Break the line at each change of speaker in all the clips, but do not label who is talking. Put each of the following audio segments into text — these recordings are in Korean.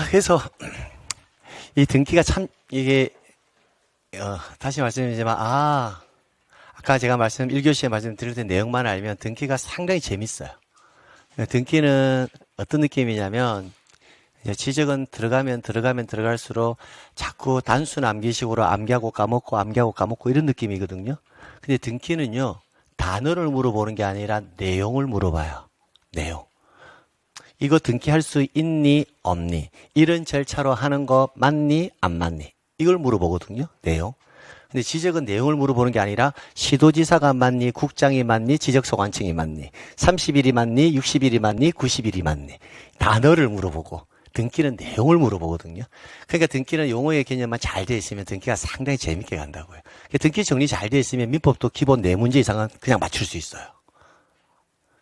그래서 이 등기가 참 이게 다시 말씀드리지만 아까 제가 1교시에 말씀드렸던 내용만 알면 등기가 상당히 재밌어요. 등기는 어떤 느낌이냐면 이제 지적은 들어가면 들어갈수록 자꾸 단순 암기식으로 암기하고 까먹고 이런 느낌이거든요. 근데 등기는요, 단어를 물어보는 게 아니라 내용을 물어봐요. 내용. 이거 등기할 수 있니 없니, 이런 절차로 하는 거 맞니 안 맞니, 이걸 물어보거든요. 내용. 근데 지적은 내용을 물어보는 게 아니라 시도지사가 맞니, 국장이 맞니, 지적소관청이 맞니, 30일이 맞니, 60일이 맞니, 90일이 맞니, 단어를 물어보고, 등기는 내용을 물어보거든요. 그러니까 등기는 용어의 개념만 잘 되어 있으면 등기가 상당히 재밌게 간다고요. 등기 정리 잘 되어 있으면 민법도 기본 4문제 이상은 그냥 맞출 수 있어요.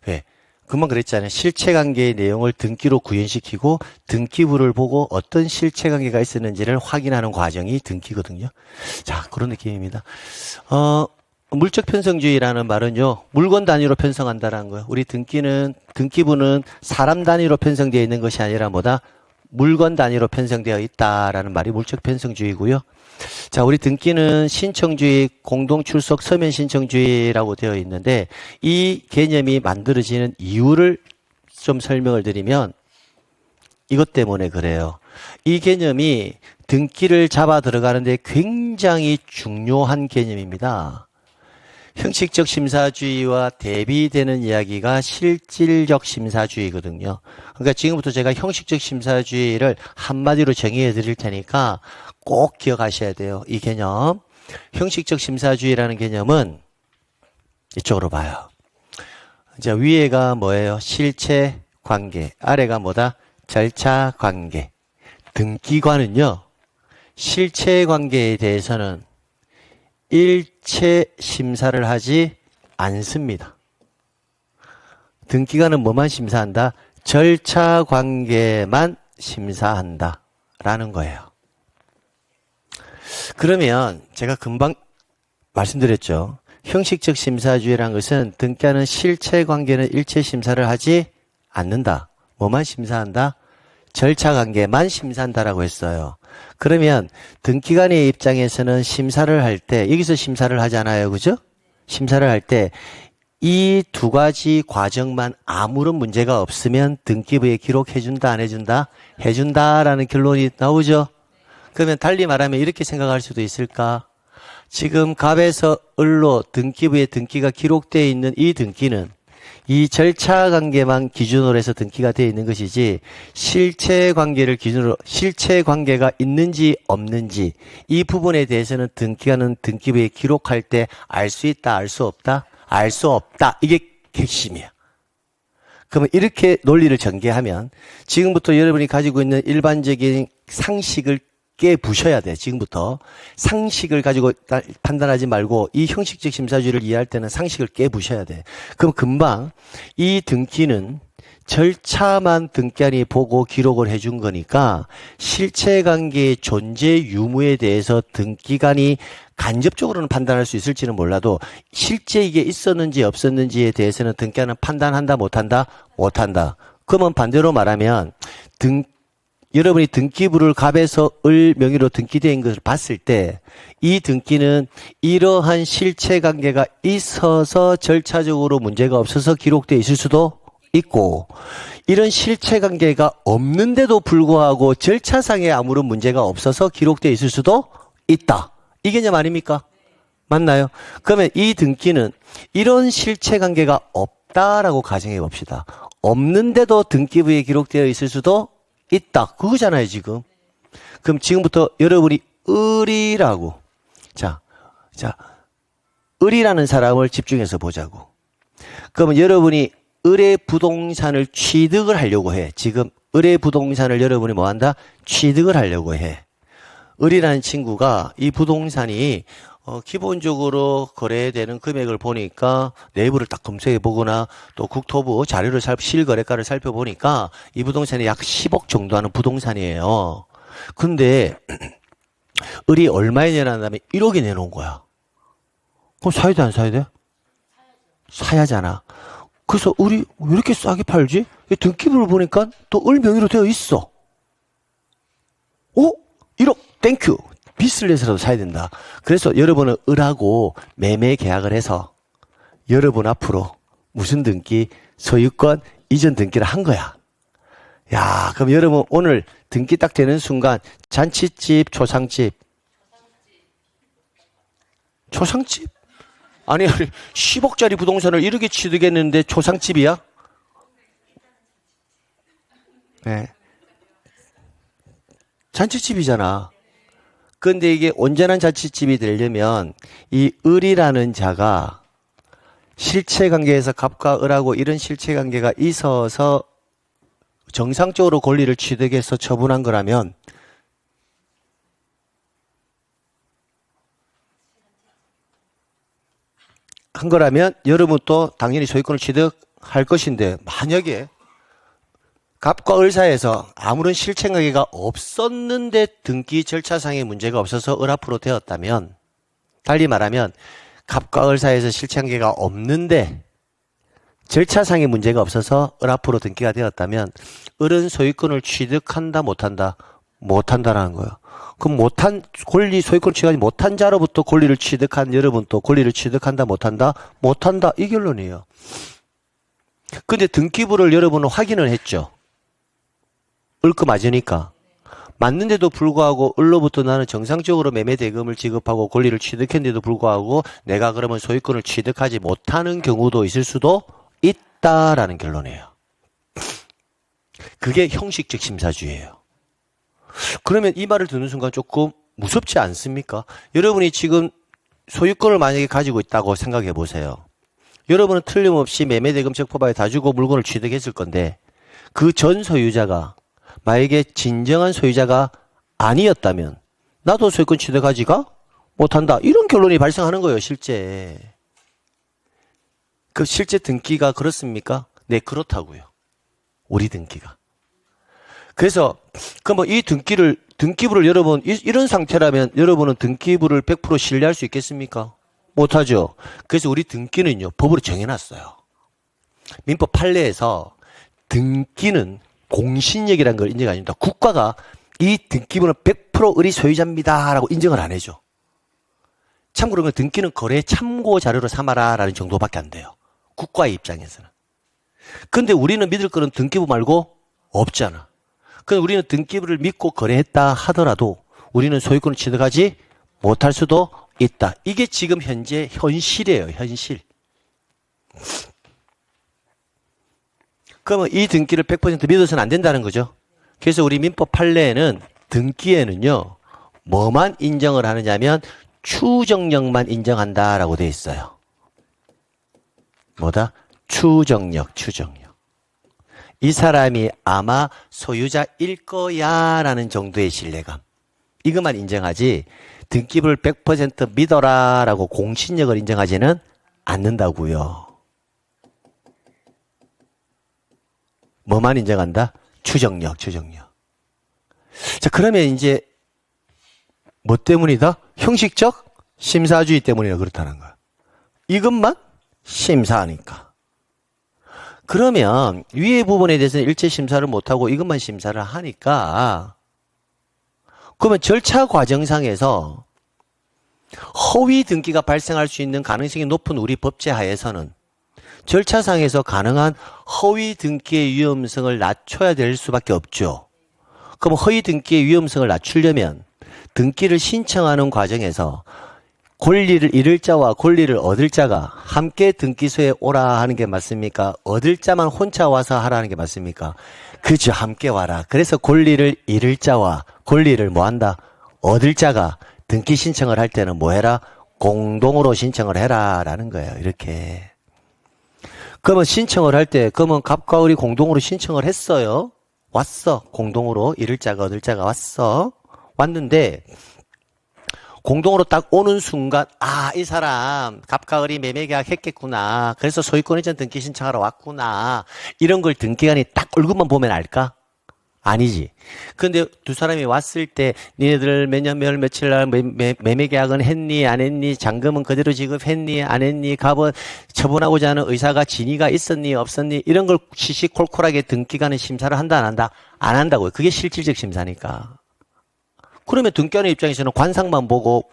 왜? 금방 그랬잖아요. 실체관계의 내용을 등기로 구현시키고 등기부를 보고 어떤 실체관계가 있었는지를 확인하는 과정이 등기거든요. 자, 그런 느낌입니다. 물적 편성주의라는 말은요, 물건 단위로 편성한다라는 거예요. 우리 등기부는 사람 단위로 편성되어 있는 것이 아니라 뭐다? 물건 단위로 편성되어 있다라는 말이 물적 편성주의고요. 자, 우리 등기는 신청주의, 공동출석, 서면 신청주의라고 되어 있는데 이 개념이 만들어지는 이유를 좀 설명을 드리면 이것 때문에 그래요. 이 개념이 등기를 잡아 들어가는데 굉장히 중요한 개념입니다. 형식적 심사주의와 대비되는 이야기가 실질적 심사주의거든요. 그러니까 지금부터 제가 형식적 심사주의를 한마디로 정의해 드릴 테니까 꼭 기억하셔야 돼요. 이 개념. 형식적 심사주의라는 개념은 이쪽으로 봐요. 이제 위에가 뭐예요? 실체 관계. 아래가 뭐다? 절차 관계. 등기관은요, 실체 관계에 대해서는 일체 심사를 하지 않습니다. 등기관은 뭐만 심사한다? 절차 관계만 심사한다 라는 거예요. 그러면 제가 금방 말씀드렸죠. 형식적 심사주의라는 것은 등기하는 실체 관계는 일체 심사를 하지 않는다. 뭐만 심사한다? 절차 관계만 심사한다라고 했어요. 그러면 등기관의 입장에서는 심사를 할 때, 여기서 심사를 하잖아요. 그죠? 심사를 할 때 이 두 가지 과정만 아무런 문제가 없으면 등기부에 기록해준다, 안 해준다? 해준다라는 결론이 나오죠? 그러면 달리 말하면 이렇게 생각할 수도 있을까? 지금 갑에서 을로 등기부에 등기가 기록되어 있는 이 등기는 이 절차 관계만 기준으로 해서 등기가 되어 있는 것이지 실체 관계를 기준으로 실체 관계가 있는지 없는지 이 부분에 대해서는 등기관은 등기부에 기록할 때 알 수 있다, 알 수 없다? 알 수 없다. 이게 핵심이야. 그러면 이렇게 논리를 전개하면 지금부터 여러분이 가지고 있는 일반적인 상식을 깨부셔야 돼. 지금부터 상식을 가지고 판단하지 말고 이 형식적 심사주의를 이해할 때는 상식을 깨부셔야 돼. 그럼 금방 이 등기는 절차만 등기관이 보고 기록을 해준 거니까 실체관계의 존재 유무에 대해서 등기관이 간접적으로는 판단할 수 있을지는 몰라도 실제 이게 있었는지 없었는지에 대해서는 등기관은 판단한다, 못한다? 못한다. 그러면 반대로 말하면 여러분이 등기부를 갑에서 을 명의로 등기된 것을 봤을 때 이 등기는 이러한 실체관계가 있어서 절차적으로 문제가 없어서 기록되어 있을 수도 있고 이런 실체관계가 없는데도 불구하고 절차상에 아무런 문제가 없어서 기록되어 있을 수도 있다. 이 개념 아닙니까? 맞나요? 그러면 이 등기는 이런 실체관계가 없다라고 가정해 봅시다. 없는데도 등기부에 기록되어 있을 수도 있다. 그거잖아요, 지금. 그럼 지금부터 여러분이 을이라고. 자, 을이라는 사람을 집중해서 보자고. 그러면 여러분이 을의 부동산을 취득을 하려고 해. 지금 을의 부동산을 여러분이 뭐 한다? 취득을 하려고 해. 을이라는 친구가 이 부동산이 기본적으로 거래되는 금액을 보니까 내부를 딱 검색해 보거나 또 국토부 자료를 실거래가를 살펴보니까 이 부동산이 약 10억 정도 하는 부동산이에요. 근데 을이 얼마에 내놨냐면 1억에 내놓은 거야. 그럼 사야 돼, 안 사야 돼? 사야잖아. 그래서 을이 왜 이렇게 싸게 팔지? 등기부를 보니까 또 을 명의로 되어 있어. 오, 1억, 땡큐. 빚을 내서라도 사야 된다. 그래서 여러분은 을하고 매매 계약을 해서 여러분 앞으로 무슨 등기? 소유권 이전 등기를 한 거야. 야, 그럼 여러분 오늘 등기 딱 되는 순간 잔치집, 초상집? 초상집? 아니 10억짜리 부동산을 이렇게 취득했는데 초상집이야? 네. 잔치집이잖아. 근데 이게 온전한 잔치집이 되려면 이 을이라는 자가 실체관계에서 갑과 을하고 이런 실체관계가 있어서 정상적으로 권리를 취득해서 처분한 거라면 여러분도 당연히 소유권을 취득할 것인데 만약에 갑과 을 사이에서 아무런 실체관계가 없었는데 등기 절차상의 문제가 없어서 을 앞으로 되었다면 달리 말하면 갑과 을 사이에서 실체관계가 없는데 절차상의 문제가 없어서 을 앞으로 등기가 되었다면 을은 소유권을 취득한다 못한다? 못한다라는 거예요. 그럼 소유권 취득하지 못한 자로부터 권리를 취득한 여러분도 권리를 취득한다 못한다? 못한다. 이 결론이에요. 근데 등기부를 여러분은 확인을 했죠. 을 거 맞으니까. 맞는데도 불구하고 을로부터 나는 정상적으로 매매 대금을 지급하고 권리를 취득했는데도 불구하고 내가 그러면 소유권을 취득하지 못하는 경우도 있을 수도 있다라는 결론이에요. 그게 형식적 심사주의예요. 그러면 이 말을 듣는 순간 조금 무섭지 않습니까? 여러분이 지금 소유권을 만약에 가지고 있다고 생각해 보세요. 여러분은 틀림없이 매매 대금 적법하게 다 주고 물건을 취득했을 건데 그 전 소유자가 만약에 진정한 소유자가 아니었다면 나도 소유권 취득하지가 못한다. 이런 결론이 발생하는 거예요, 실제. 그 실제 등기가 그렇습니까? 네, 그렇다고요. 우리 등기가. 그래서 그러면 이 등기부를 여러분 이런 상태라면 여러분은 등기부를 100% 신뢰할 수 있겠습니까? 못하죠. 그래서 우리 등기는요, 법으로 정해놨어요. 민법 판례에서 등기는 공신력이라는 걸 인정 안 합니다. 국가가 이 등기부는 100% 을이 소유자입니다 라고 인정을 안 해줘. 참고로 등기는 거래 참고 자료로 삼아라 라는 정도밖에 안 돼요. 국가의 입장에서는. 근데 우리는 믿을 거는 등기부 말고 없잖아. 그럼 우리는 등기부를 믿고 거래했다 하더라도 우리는 소유권을 취득하지 못할 수도 있다. 이게 지금 현재 현실이에요. 현실. 그러면 이 등기를 100% 믿어서는 안 된다는 거죠. 그래서 우리 민법 판례에는 등기에는요, 뭐만 인정을 하느냐면 추정력만 인정한다라고 되어 있어요. 뭐다? 추정력. 이 사람이 아마 소유자일 거야 라는 정도의 신뢰감. 이것만 인정하지 등기부를 100% 믿어라 라고 공신력을 인정하지는 않는다고요. 뭐만 인정한다? 추정력. 자, 그러면 이제 뭐 때문이다? 형식적 심사주의 때문이라 그렇다는 거야. 이것만 심사하니까. 그러면 위의 부분에 대해서는 일체 심사를 못하고 이것만 심사를 하니까 그러면 절차 과정상에서 허위 등기가 발생할 수 있는 가능성이 높은 우리 법제 하에서는 절차상에서 가능한 허위 등기의 위험성을 낮춰야 될 수밖에 없죠. 그럼 허위 등기의 위험성을 낮추려면 등기를 신청하는 과정에서 권리를 잃을 자와 권리를 얻을 자가 함께 등기소에 오라 하는 게 맞습니까? 얻을 자만 혼자 와서 하라는 게 맞습니까? 그죠. 함께 와라. 그래서 권리를 잃을 자와 권리를 뭐 한다? 얻을 자가 등기 신청을 할 때는 뭐 해라? 공동으로 신청을 해라 라는 거예요. 이렇게. 그러면 신청을 할 때 그러면 갑과 을이 공동으로 신청을 했어요. 왔어. 공동으로 잃을 자가 얻을 자가 왔어. 왔는데 공동으로 딱 오는 순간 이 사람 갑과 을이 매매계약 했겠구나. 그래서 소유권 이전 등기 신청하러 왔구나. 이런 걸 등기관이 딱 얼굴만 보면 알까? 아니지. 근데 두 사람이 왔을 때 니네들 몇 년 며칠 날 매매계약은 했니 안 했니? 잔금은 그대로 지급했니 안 했니? 갑은 처분하고자 하는 의사가 진위가 있었니 없었니? 이런 걸 시시콜콜하게 등기관은 심사를 한다 안 한다? 안 한다고요. 그게 실질적 심사니까. 그러면 등기하는 입장에서는 관상만 보고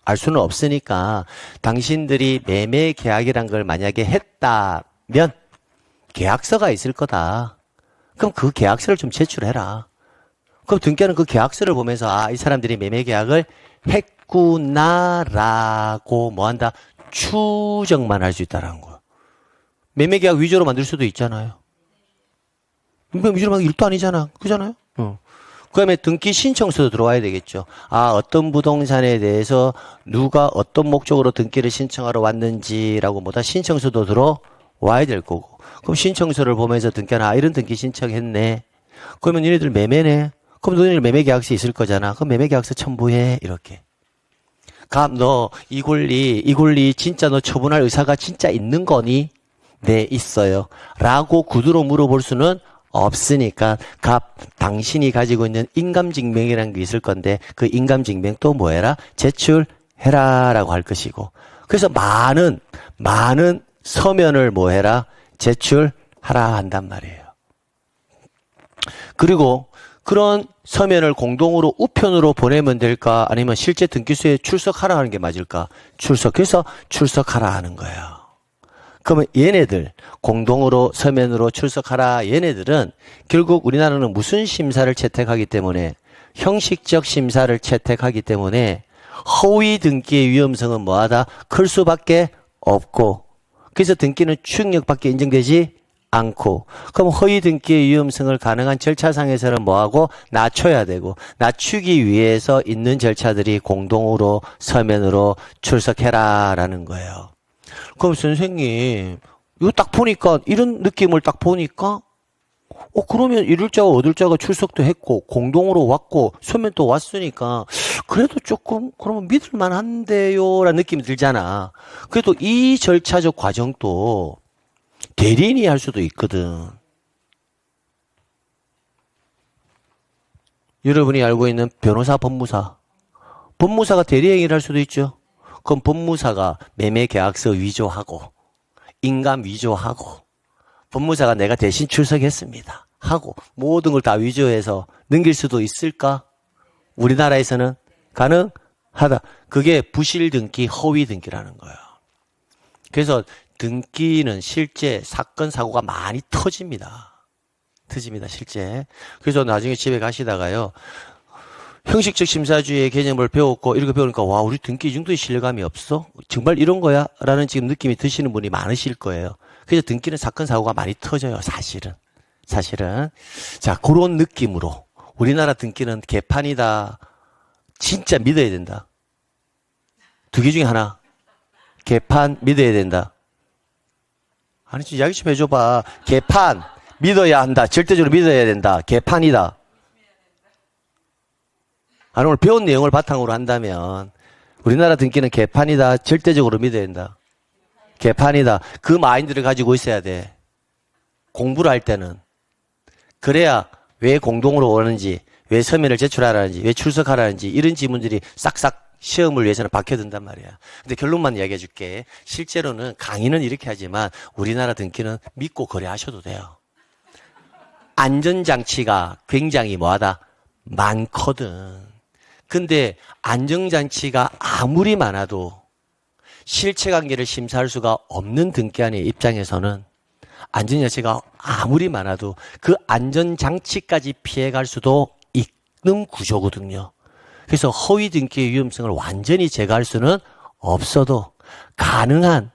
알 수는 없으니까 당신들이 매매 계약이란 걸 만약에 했다면 계약서가 있을 거다. 그럼 그 계약서를 좀 제출해라. 그럼 등기하는 그 계약서를 보면서 아, 이 사람들이 매매 계약을 했구나라고 뭐한다? 추정만 할 수 있다라는 거야. 매매 계약 위조로 만들 수도 있잖아요. 위조로 만들 일도 아니잖아. 그잖아요? 그 다음에 등기 신청서도 들어와야 되겠죠. 아, 어떤 부동산에 대해서 누가 어떤 목적으로 등기를 신청하러 왔는지라고 뭐다 신청서도 들어와야 될 거고. 그럼 신청서를 보면서 등기하나, 아, 이런 등기 신청했네. 그러면 얘네들 매매네. 그럼 너희들 매매 계약서 있을 거잖아. 그럼 매매 계약서 첨부해. 이렇게. 너 이 권리 진짜 너 처분할 의사가 진짜 있는 거니? 네, 있어요. 라고 구두로 물어볼 수는 없으니까 당신이 가지고 있는 인감증명이라는 게 있을 건데 그 인감증명 또 뭐해라? 제출해라 라고 할 것이고 그래서 많은 서면을 뭐해라? 제출하라 한단 말이에요. 그리고 그런 서면을 공동으로 우편으로 보내면 될까? 아니면 실제 등기소에 출석하라 하는 게 맞을까? 그래서 출석하라 하는 거예요. 그러면 얘네들 공동으로 서면으로 출석하라 얘네들은 결국 우리나라는 무슨 심사를 채택하기 때문에 형식적 심사를 채택하기 때문에 허위 등기의 위험성은 뭐하다? 클 수밖에 없고 그래서 등기는 추징력밖에 인정되지 않고 그럼 허위 등기의 위험성을 가능한 절차상에서는 뭐하고 낮춰야 되고 낮추기 위해서 있는 절차들이 공동으로 서면으로 출석해라라는 거예요. 그럼 선생님 이거 딱 보니까 이런 느낌을 딱 보니까 그러면 이럴 자가 얻을 자가 출석도 했고 공동으로 왔고 서면도 왔으니까 그래도 조금 그러면 믿을만 한데요 라는 느낌이 들잖아. 그래도 이 절차적 과정도 대리인이 할 수도 있거든. 여러분이 알고 있는 변호사, 법무사가 대리행위를 할 수도 있죠. 그럼 법무사가 매매계약서 위조하고 인감 위조하고 법무사가 내가 대신 출석했습니다 하고 모든 걸 다 위조해서 넘길 수도 있을까? 우리나라에서는 가능하다. 그게 부실 등기, 허위 등기라는 거예요. 그래서 등기는 실제 사건, 사고가 많이 터집니다, 실제. 그래서 나중에 집에 가시다가요, 형식적 심사주의의 개념을 배웠고, 이렇게 배우니까, 와, 우리 등기 이 정도의 신뢰감이 없어? 정말 이런 거야? 라는 지금 느낌이 드시는 분이 많으실 거예요. 그래서 등기는 사건, 사고가 많이 터져요, 사실은. 자, 그런 느낌으로. 우리나라 등기는 개판이다. 진짜 믿어야 된다. 두 개 중에 하나. 개판 믿어야 된다. 아니, 좀 이야기 좀 해줘봐. 개판 믿어야 한다. 절대적으로 믿어야 된다. 개판이다. 아니, 오늘 배운 내용을 바탕으로 한다면 우리나라 등기는 개판이다. 절대적으로 믿어야 된다. 개판이다. 그 마인드를 가지고 있어야 돼. 공부를 할 때는. 그래야 왜 공동으로 오는지, 왜 서면을 제출하라는지, 왜 출석하라는지 이런 지문들이 싹싹 시험을 위해서는 박혀든단 말이야. 근데 결론만 이야기해 줄게. 실제로는 강의는 이렇게 하지만 우리나라 등기는 믿고 거래하셔도 돼요. 안전장치가 굉장히 뭐하다? 많거든. 근데 안전장치가 아무리 많아도 실체관계를 심사할 수가 없는 등기한의 입장에서는 안전장치가 아무리 많아도 그 안전장치까지 피해갈 수도 있는 구조거든요. 그래서 허위 등기의 위험성을 완전히 제거할 수는 없어도 가능한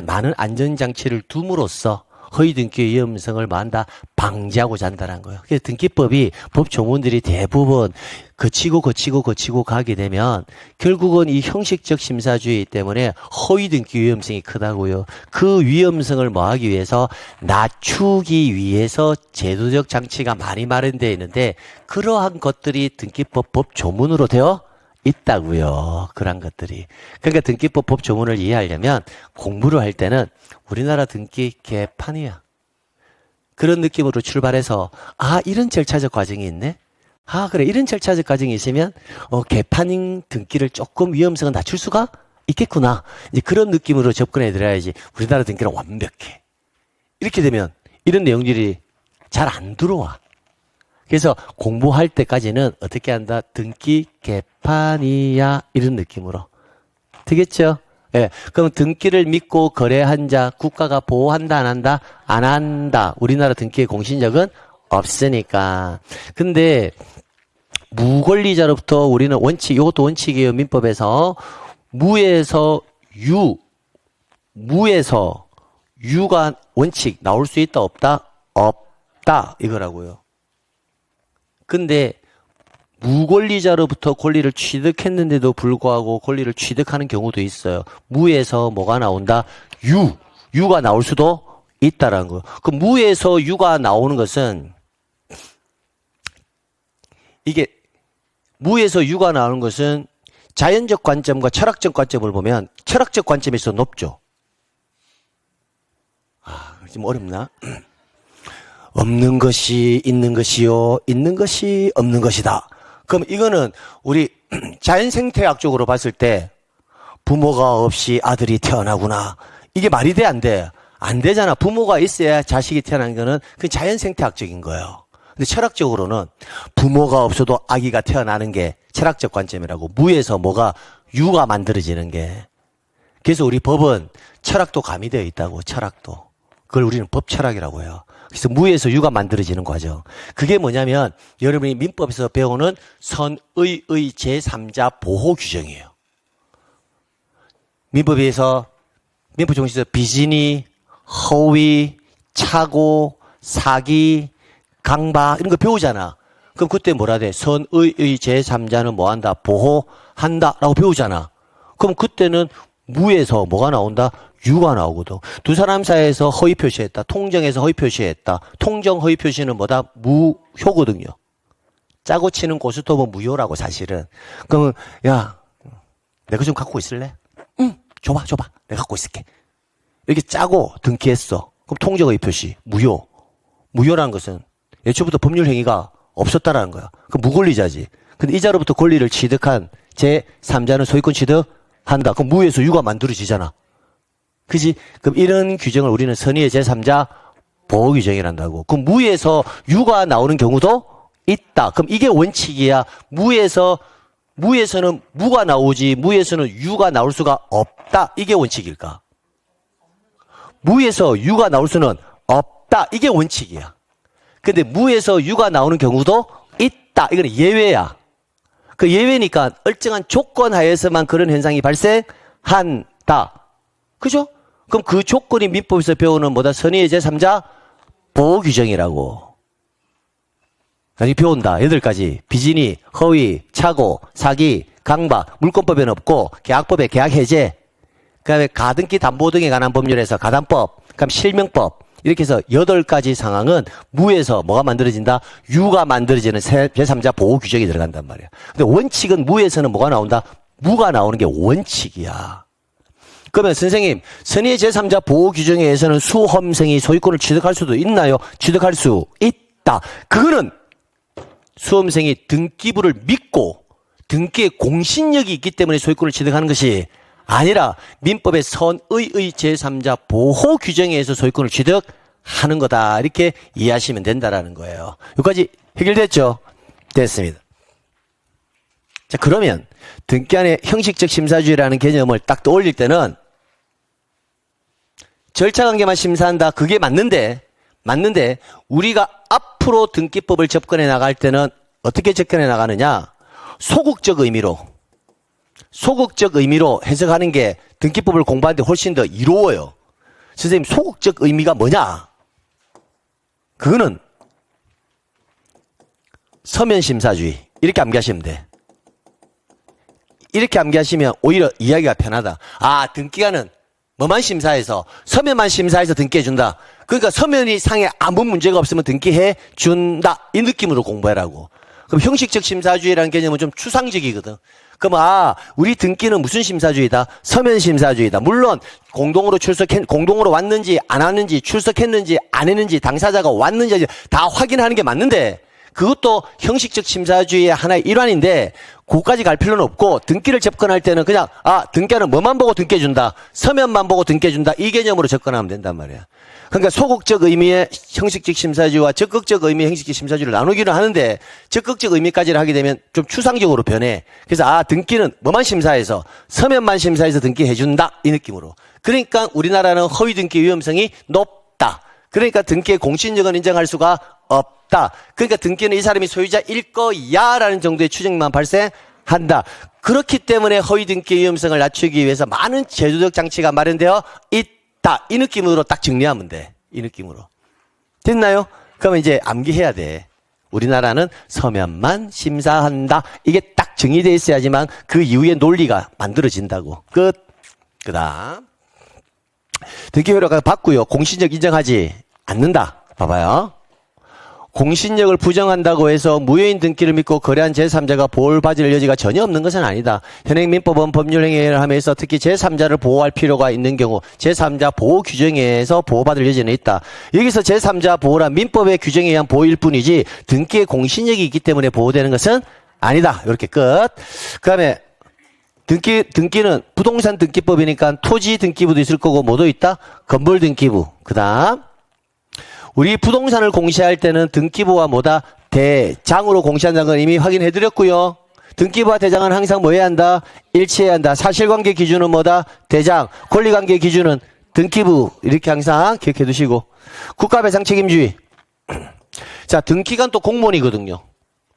많은 안전장치를 둠으로써 허위 등기의 위험성을 만다 방지하고자 한다는 거예요. 그래서 등기법이 법 조문들이 대부분 거치고 가게 되면 결국은 이 형식적 심사주의 때문에 허위 등기 위험성이 크다고요. 그 위험성을 뭐하기 위해서 낮추기 위해서 제도적 장치가 많이 마련되어 있는데 그러한 것들이 등기법 법 조문으로 되어 있다고요. 그런 것들이. 그러니까 등기법 법 조문을 이해하려면 공부를 할 때는 우리나라 등기 개판이야. 그런 느낌으로 출발해서 이런 절차적 과정이 있네. 그래, 이런 절차적 과정이 있으면 개판인 등기를 조금 위험성을 낮출 수가 있겠구나. 이제 그런 느낌으로 접근해 드려야지. 우리나라 등기는 완벽해. 이렇게 되면 이런 내용들이 잘 안 들어와. 그래서 공부할 때까지는 어떻게 한다? 등기 개판이야. 이런 느낌으로. 되겠죠? 예. 그럼 등기를 믿고 거래한 자 국가가 보호한다, 안 한다? 안 한다. 우리나라 등기의 공신력은 없으니까. 근데 무권리자로부터 우리는 원칙, 이것도 원칙이에요. 민법에서. 무에서 유가 원칙 나올 수 있다, 없다? 없다. 이거라고요. 근데 무권리자로부터 권리를 취득했는데도 불구하고 권리를 취득하는 경우도 있어요. 무에서 뭐가 나온다? 유가 나올 수도 있다라는 거예요. 그 무에서 유가 나오는 것은 이게 무에서 유가 나오는 것은 자연적 관점과 철학적 관점을 보면 철학적 관점에서 높죠. 좀 어렵나? 없는 것이 있는 것이요, 있는 것이 없는 것이다. 그럼 이거는 우리 자연생태학적으로 봤을 때 부모가 없이 아들이 태어나구나. 이게 말이 돼, 안 돼? 안 되잖아. 부모가 있어야 자식이 태어나는 거는 그 자연생태학적인 거예요. 근데 철학적으로는 부모가 없어도 아기가 태어나는 게 철학적 관점이라고. 무에서 뭐가 유가 만들어지는 게. 그래서 우리 법은 철학도 가미되어 있다고. 철학도. 그걸 우리는 법철학이라고 해요. 그래서 무에서 유가 만들어지는 과정. 그게 뭐냐면 여러분이 민법에서 배우는 선의의 제3자 보호 규정이에요. 민법에서 민법 정신에서 비진이, 허위, 착오, 사기, 강박 이런 거 배우잖아. 그럼 그때 뭐라 돼? 선의의 제3자는 뭐한다? 보호한다 라고 배우잖아. 그럼 그때는 무에서 뭐가 나온다? 유가 나오거든. 두 사람 사이에서 허위 표시했다. 통정에서 허위 표시했다. 통정 허위 표시는 뭐다? 무효거든요. 짜고 치는 고스톱은 무효라고 사실은. 그러면 야, 내가 좀 갖고 있을래? 응, 줘봐. 내가 갖고 있을게. 이렇게 짜고 등기했어. 그럼 통정 허위 표시 무효. 무효라는 것은 애초부터 법률 행위가 없었다라는 거야. 그럼 무권리자지. 근데 이자로부터 권리를 취득한 제3자는 소유권 취득한다. 그럼 무에서 유가 만들어지잖아. 그지? 그럼 이런 규정을 우리는 선의의 제3자 보호 규정이란다고. 그럼 무에서 유가 나오는 경우도 있다. 그럼 이게 원칙이야. 무에서는 무가 나오지 무에서는 유가 나올 수가 없다. 이게 원칙일까? 무에서 유가 나올 수는 없다. 이게 원칙이야. 근데 무에서 유가 나오는 경우도 있다. 이거는 예외야. 그 예외니까 일정한 조건 하에서만 그런 현상이 발생한다. 그죠? 그럼 그 조건이 민법에서 배우는 뭐다? 선의의 제3자 보호 규정이라고. 아니, 배운다. 8가지. 비진이, 허위, 착오, 사기, 강박, 물권법에는 없고, 계약법에 계약해제, 그 다음에 가등기 담보 등에 관한 법률에서 가담법, 그 다음 실명법, 이렇게 해서 8가지 상황은 무에서 뭐가 만들어진다? 유가 만들어지는 제3자 보호 규정이 들어간단 말이야. 근데 원칙은 무에서는 뭐가 나온다? 무가 나오는 게 원칙이야. 그러면 선생님, 선의의 제3자 보호 규정에 의해서는 수험생이 소유권을 취득할 수도 있나요? 취득할 수 있다. 그거는 수험생이 등기부를 믿고 등기의 공신력이 있기 때문에 소유권을 취득하는 것이 아니라 민법의 선의의 제3자 보호 규정에 의해서 소유권을 취득하는 거다. 이렇게 이해하시면 된다라는 거예요. 여기까지 해결됐죠? 됐습니다. 자, 그러면 등기 안에 형식적 심사주의라는 개념을 딱 떠올릴 때는 절차관계만 심사한다. 그게 맞는데 우리가 앞으로 등기법을 접근해 나갈 때는 어떻게 접근해 나가느냐? 소극적 의미로 해석하는 게 등기법을 공부하는데 훨씬 더 이로워요. 선생님, 소극적 의미가 뭐냐? 그거는 서면심사주의. 이렇게 암기하시면 돼. 이렇게 암기하시면 오히려 이야기가 편하다. 아, 등기관은 뭐만 심사해서 서면만 심사해서 등기해준다. 그러니까 서면이 상에 아무 문제가 없으면 등기해준다. 이 느낌으로 공부해라고. 그럼 형식적 심사주의라는 개념은 좀 추상적이거든. 그럼 우리 등기는 무슨 심사주의다? 서면 심사주의다. 물론 공동으로 왔는지 안 왔는지 출석했는지 안 했는지 당사자가 왔는지 다 확인하는 게 맞는데 그것도 형식적 심사주의의 하나의 일환인데 그거까지 갈 필요는 없고 등기를 접근할 때는 그냥 등기는 뭐만 보고 등기해준다. 서면만 보고 등기해준다. 이 개념으로 접근하면 된단 말이야. 그러니까 소극적 의미의 형식적 심사주의와 적극적 의미의 형식적 심사주의를 나누기는 하는데 적극적 의미까지를 하게 되면 좀 추상적으로 변해. 그래서 등기는 뭐만 심사해서 서면만 심사해서 등기해준다. 이 느낌으로. 그러니까 우리나라는 허위 등기 위험성이 높다. 그러니까 등기의 공신력은 인정할 수가 없다. 그러니까 등기는 이 사람이 소유자일 거야 라는 정도의 추정만 발생한다. 그렇기 때문에 허위 등기 위험성을 낮추기 위해서 많은 제도적 장치가 마련되어 있다. 이 느낌으로 딱 정리하면 돼. 이 느낌으로. 됐나요? 그러면 이제 암기해야 돼. 우리나라는 서면만 심사한다. 이게 딱 정의되어 있어야지만 그 이후에 논리가 만들어진다고. 끝. 그 다음. 등기 효력을 받고요. 공신력 인정하지 않는다. 봐봐요. 공신력을 부정한다고 해서 무효인 등기를 믿고 거래한 제3자가 보호를 받을 여지가 전혀 없는 것은 아니다. 현행민법은 법률행위를 하면서 특히 제3자를 보호할 필요가 있는 경우 제3자 보호 규정에서 보호받을 여지는 있다. 여기서 제3자 보호란 민법의 규정에 의한 보호일 뿐이지 등기의 공신력이 있기 때문에 보호되는 것은 아니다. 이렇게 끝. 그 다음에 등기는 부동산 등기법이니까 토지 등기부도 있을 거고 뭐도 있다? 건물 등기부. 그 다음 우리 부동산을 공시할 때는 등기부와 뭐다? 대장으로 공시한다는 건 이미 확인해 드렸고요. 등기부와 대장은 항상 뭐 해야 한다? 일치해야 한다. 사실관계 기준은 뭐다? 대장. 권리관계 기준은 등기부. 이렇게 항상 기억해 두시고. 국가배상 책임주의. 자, 등기관 또 공무원이거든요.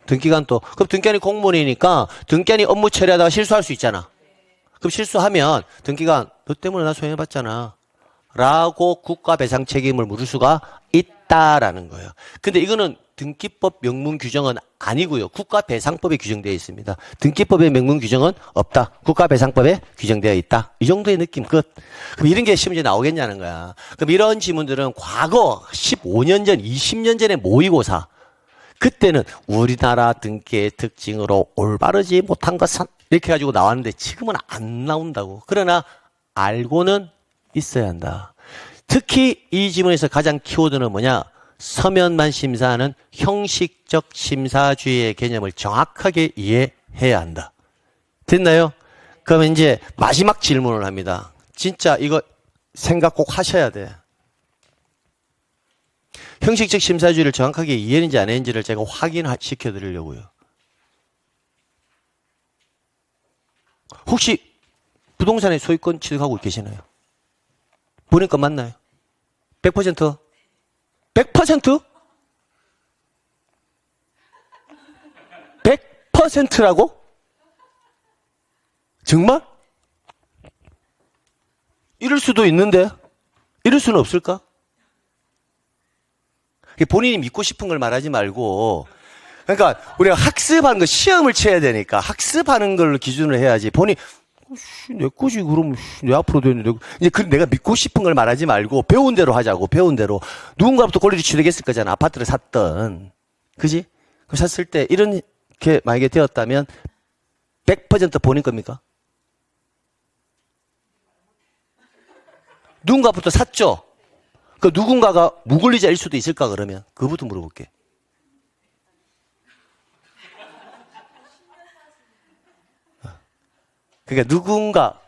등기관 또. 그럼 등기관이 공무원이니까 등기관이 업무 처리하다가 실수할 수 있잖아. 그럼 실수하면 등기관 너 때문에 나 손해봤잖아. 라고 국가배상 책임을 물을 수가 있다라는 거예요. 근데 이거는 등기법 명문 규정은 아니고요. 국가배상법에 규정되어 있습니다. 등기법의 명문 규정은 없다. 국가배상법에 규정되어 있다. 이 정도의 느낌 끝. 그럼 이런 게 시험지에 나오겠냐는 거야. 그럼 이런 지문들은 과거 15년 전, 20년 전에 모의고사 그때는 우리나라 등기의 특징으로 올바르지 못한 것은 이렇게 가지고 나왔는데 지금은 안 나온다고. 그러나 알고는 있어야 한다. 특히 이 지문에서 가장 키워드는 뭐냐? 서면만 심사하는 형식적 심사주의의 개념을 정확하게 이해해야 한다. 됐나요? 그러면 이제 마지막 질문을 합니다. 진짜 이거 생각 꼭 하셔야 돼. 형식적 심사주의를 정확하게 이해했는지 안 했는지를 제가 확인시켜 드리려고요. 혹시 부동산에 소유권 취득하고 계시나요? 보니까 맞나요? 100%? 100%? 100%라고? 정말? 이럴 수도 있는데 이럴 수는 없을까? 본인이 믿고 싶은 걸 말하지 말고 그러니까 우리가 학습하는 거 시험을 쳐야 되니까 학습하는 걸 기준으로 해야지 본인 내 거지 그럼 내 앞으로 되는데 이제 내가 믿고 싶은 걸 말하지 말고 배운 대로 하자고. 배운 대로 누군가부터 권리를 취득했을 거잖아. 아파트를 샀던 그지? 그 샀을 때 이렇게 만약에 되었다면 100% 본인 겁니까? 누군가부터 샀죠? 그 누군가가 무권리자일 수도 있을까 그러면? 그거부터 물어볼게. 그러니까 누군가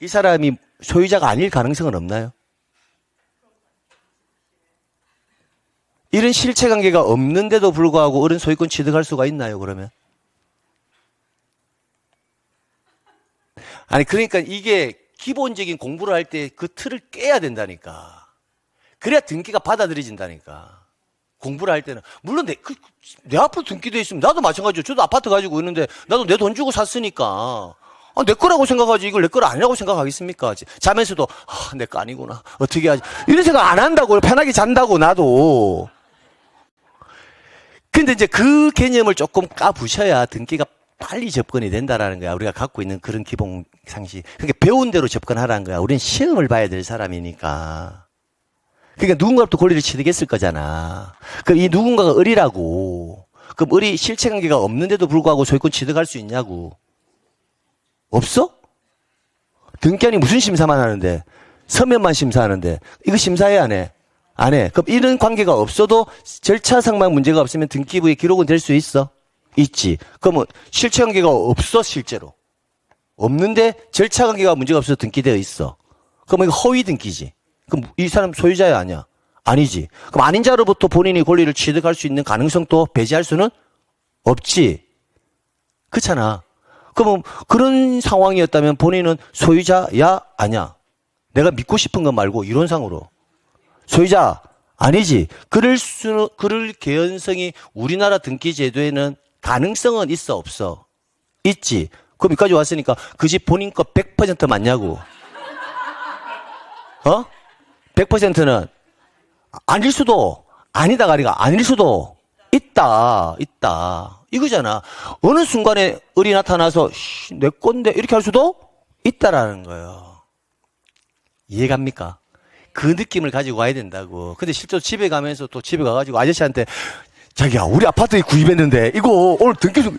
이 사람이 소유자가 아닐 가능성은 없나요? 이런 실체관계가 없는데도 불구하고 어른 소유권 취득할 수가 있나요 그러면? 아니 그러니까 이게 기본적인 공부를 할 때 그 틀을 깨야 된다니까. 그래야 등기가 받아들여진다니까. 공부를 할 때는 물론 내 앞으로 등기돼 있으면 나도 마찬가지죠. 저도 아파트 가지고 있는데 나도 내 돈 주고 샀으니까 내 거라고 생각하지 이걸 내 거를 아니라고 생각하겠습니까? 자면서도 내 거 아니구나 어떻게 하지 이런 생각 안 한다고. 편하게 잔다고 나도. 근데 이제 그 개념을 조금 까부셔야 등기가 빨리 접근이 된다라는 거야. 우리가 갖고 있는 그런 기본 상식. 그러니까 배운 대로 접근하라는 거야. 우리는 시험을 봐야 될 사람이니까. 그러니까 누군가부터 권리를 취득했을 거잖아. 그럼 이 누군가가 을이라고. 그럼 을이 실체관계가 없는데도 불구하고 소유권 취득할 수 있냐고. 없어? 등기관이 무슨 심사만 하는데? 서면만 심사하는데. 이거 심사해야 안 해? 안 해. 그럼 이런 관계가 없어도 절차상만 문제가 없으면 등기부에 기록은 될 수 있어? 있지. 그러면 실체 관계가 없어, 실제로. 없는데 절차 관계가 문제가 없어서 등기되어 있어. 그럼 이거 허위 등기지. 그럼 이 사람 소유자야, 아니야? 아니지. 그럼 아닌 자로부터 본인이 권리를 취득할 수 있는 가능성도 배제할 수는 없지. 그렇잖아. 그럼 그런 상황이었다면 본인은 소유자야, 아니야? 내가 믿고 싶은 것 말고 이론상으로. 소유자 아니지. 그럴 개연성이 우리나라 등기제도에는 가능성은 있어, 없어? 있지. 그럼 여기까지 왔으니까 그 집 본인 거 100% 맞냐고. 100%는 아닐 수도, 아니다가 아니가 아닐 수도 있다. 이거잖아. 어느 순간에 을이 나타나서 내 건데 이렇게 할 수도 있다라는 거예요. 이해갑니까? 그 느낌을 가지고 와야 된다고. 근데 실제로 집에 가면서 또 집에 가가지고 아저씨한테 자기야, 우리 아파트에 구입했는데 이거 오늘 등기소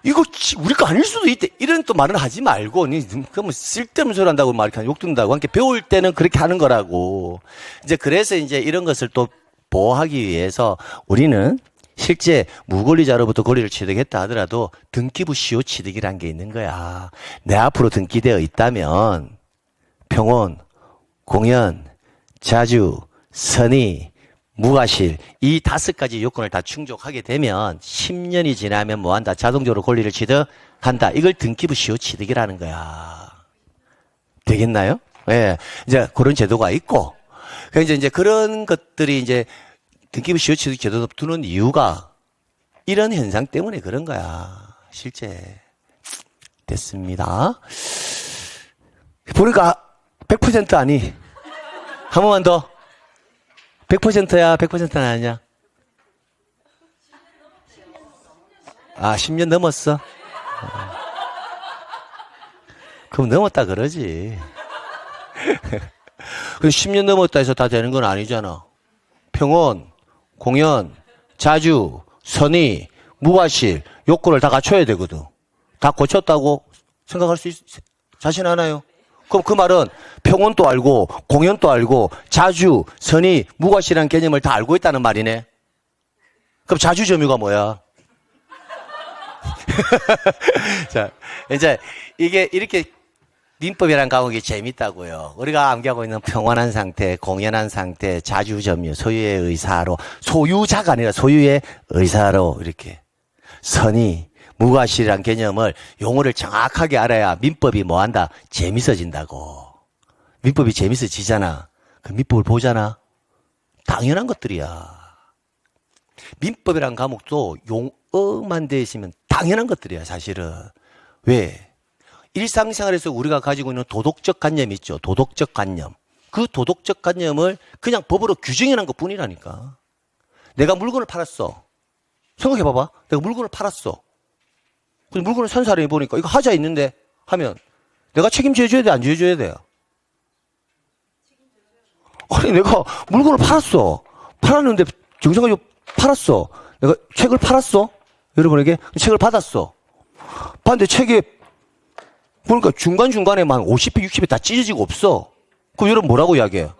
이거 우리 거 아닐 수도 있대. 이런 또 말은 하지 말고, 그러면 쓸데없는 소리 한다고 막 이렇게 욕 듣는다고. 함께 배울 때는 그렇게 하는 거라고. 그래서 이런 것을 또 보호하기 위해서 우리는 실제 무권리자로부터 권리를 취득했다 하더라도 등기부 시효 취득이란 게 있는 거야. 내 앞으로 등기되어 있다면 평온, 공연, 자주, 선의, 무과실 이 5가지 요건을 다 충족하게 되면 10년이 지나면 뭐한다? 자동적으로 권리를 취득한다. 이걸 등기부 시효 취득이라는 거야. 되겠나요? 예. 이제 그런 제도가 있고. 그러니까 이제 그런 것들이 등기부 시효 취득 제도도 두는 이유가 이런 현상 때문에 그런 거야. 실제. 됐습니다. 보니까 100% 아니. 한 번만 더. 100%야, 100%는 아니냐? 10년 넘었어? 그럼 넘었다 그러지. 10년 넘었다 해서 다 되는 건 아니잖아. 평온, 공연, 자주, 선의, 무과실, 요건을 다 갖춰야 되거든. 다 고쳤다고 생각할 수 자신 하나요? 그럼 그 말은 평온도 알고 공연도 알고 자주, 선의, 무과실이라는 개념을 다 알고 있다는 말이네. 그럼 자주 점유가 뭐야? 자, 이게 이렇게 민법이라는 과목이 재밌다고요. 우리가 암기하고 있는 평온한 상태, 공연한 상태, 자주 점유, 소유의 의사로, 소유자가 아니라 소유의 의사로 이렇게 선의, 무과실이란 개념을 용어를 정확하게 알아야 민법이 뭐한다? 재밌어진다고. 민법이 재밌어지잖아. 그 민법을 보잖아. 당연한 것들이야. 민법이란 과목도 용어만 돼 있으면 당연한 것들이야, 사실은. 왜? 일상생활에서 우리가 가지고 있는 도덕적 관념이 있죠. 도덕적 관념. 그 도덕적 관념을 그냥 법으로 규정해 놓은 것 뿐이라니까. 내가 물건을 팔았어. 생각해봐봐. 내가 물건을 팔았어. 근데 물건을 산 사람이 보니까 이거 하자 있는데 하면 내가 책임져 줘야 돼, 안 져줘야 돼요? 아니, 내가 물건을 팔았어. 팔았는데 정상적으로 팔았어. 내가 책을 팔았어. 여러분에게 책을 받았어. 봤는데 책에 보니까 중간중간에만 50회, 60회 다 찢어지고 없어. 그럼 여러분 뭐라고 이야기해요?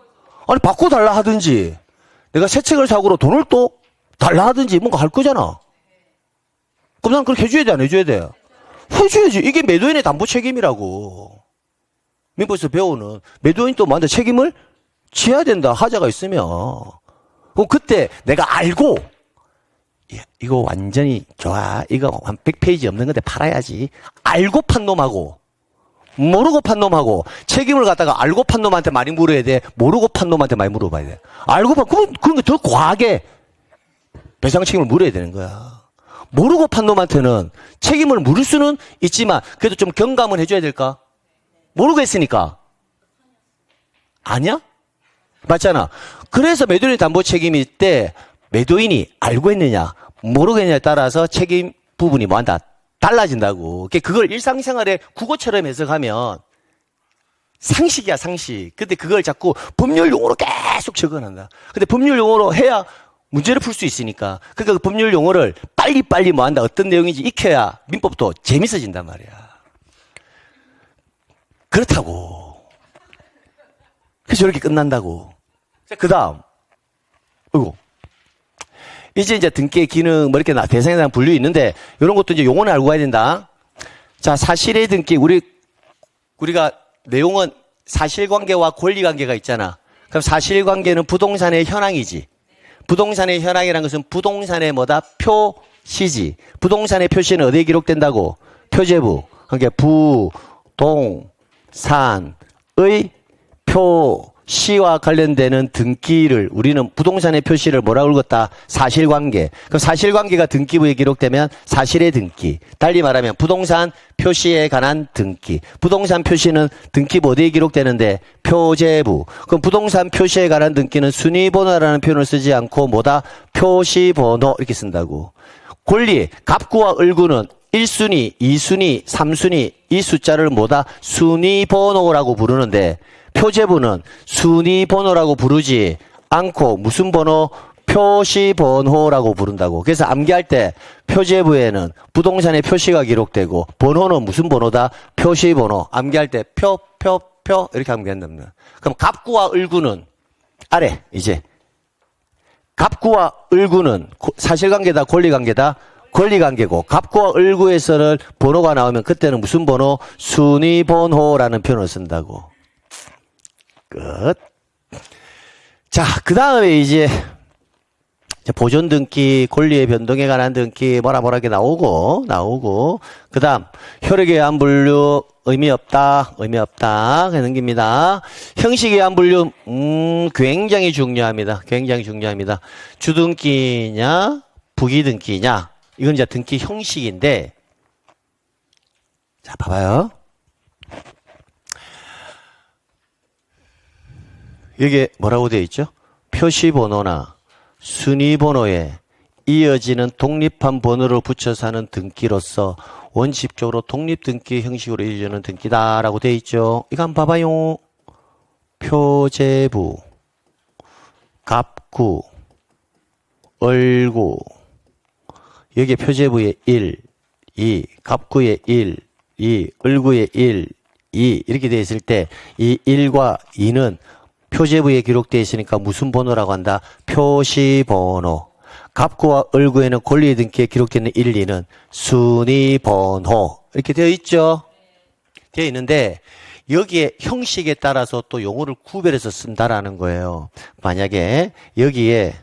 아니, 바꿔달라 하든지 내가 새 책을 사고로 돈을 또 달라 하든지 뭔가 할 거잖아. 그럼 난 그렇게 해줘야 돼, 안 해줘야 돼? 해줘야지. 이게 매도인의 담보 책임이라고. 민법에서 배우는 매도인도 먼저 책임을 져야 된다. 하자가 있으면. 그럼 그때 내가 알고 이거 완전히 좋아. 이거 한 100페이지 없는 건데 팔아야지. 알고 판 놈하고 모르고 판 놈하고 책임을 갖다가 알고 판 놈한테 많이 물어야 돼. 모르고 판 놈한테 많이 물어봐야 돼. 알고 판, 그런 거 더 과하게 배상 책임을 물어야 되는 거야. 모르고 판 놈한테는 책임을 물을 수는 있지만 그래도 좀 경감은 해줘야 될까? 모르고 했으니까. 아니야? 맞잖아. 그래서 매도인의 담보 책임일 때 매도인이 알고 했느냐 모르고 했느냐에 따라서 책임 부분이 뭐한다? 달라진다고. 그걸 일상생활에 국어처럼 해석하면 상식이야, 상식. 근데 그걸 자꾸 법률 용어로 계속 적어낸다. 근데 법률 용어로 해야 문제를 풀 수 있으니까. 그러니까 그 법률 용어를 빨리빨리 뭐한다. 어떤 내용인지 익혀야 민법도 재밌어진단 말이야. 그렇다고. 그래서 저렇게 끝난다고. 자, 그 다음. 어이구. 이제 등기의 기능, 뭐 이렇게 대상에 대한 분류 있는데, 이런 것도 이제 용어는 알고 가야 된다. 자, 사실의 등기, 우리가 내용은 사실관계와 권리관계가 있잖아. 그럼 사실관계는 부동산의 현황이지. 부동산의 현황이라는 것은 부동산의 뭐다? 표시지. 부동산의 표시는 어디에 기록된다고? 표제부. 그러니까 부동산의 표시와 관련되는 등기를 우리는 부동산의 표시를 뭐라고 읽었다? 사실관계. 그럼 사실관계가 등기부에 기록되면 사실의 등기. 달리 말하면 부동산 표시에 관한 등기. 부동산 표시는 등기부 어디에 기록되는데? 표제부. 그럼 부동산 표시에 관한 등기는 순위번호라는 표현을 쓰지 않고 뭐다? 표시번호 이렇게 쓴다고. 권리, 갑구와 을구는 1순위, 2순위, 3순위 이 숫자를 뭐다? 순위번호라고 부르는데 표제부는 순위번호라고 부르지 않고 무슨 번호? 표시번호라고 부른다고. 그래서 암기할 때 표제부에는 부동산의 표시가 기록되고 번호는 무슨 번호다? 표시번호. 암기할 때 표 이렇게 암기한답니다. 그럼 갑구와 을구는 아래 이제 갑구와 을구는 사실관계다 권리관계다? 권리관계고 갑구와 을구에서는 번호가 나오면 그때는 무슨 번호? 순위번호라는 표현을 쓴다고. 끝. 자, 그 다음에 이제 보존 등기, 권리의 변동에 관한 등기 뭐라 이렇게 나오고 그 다음 효력에 의한 분류 의미 없다 넘깁니다. 형식에 의한 분류 굉장히 중요합니다. 주등기냐 부기등기냐 이건 이제 등기 형식인데 자 봐봐요. 여기에 뭐라고 되어 있죠? 표시번호나 순위번호에 이어지는 독립한 번호를 붙여서 하는 등기로서 원칙적으로 독립등기 형식으로 이루어지는 등기다라고 되어 있죠. 이거 한번 봐봐요. 표제부, 갑구, 을구. 여기에 표제부에 1, 2, 갑구에 1, 2, 을구에 1, 2 이렇게 되어 있을 때 이 1과 2는 표제부에 기록되어 있으니까 무슨 번호라고 한다? 표시번호. 갑구와 을구에는 권리의 등기에 기록되어 있는 1, 2는 순위번호. 이렇게 되어 있죠? 되어 있는데 여기에 형식에 따라서 또 용어를 구별해서 쓴다라는 거예요. 만약에 여기에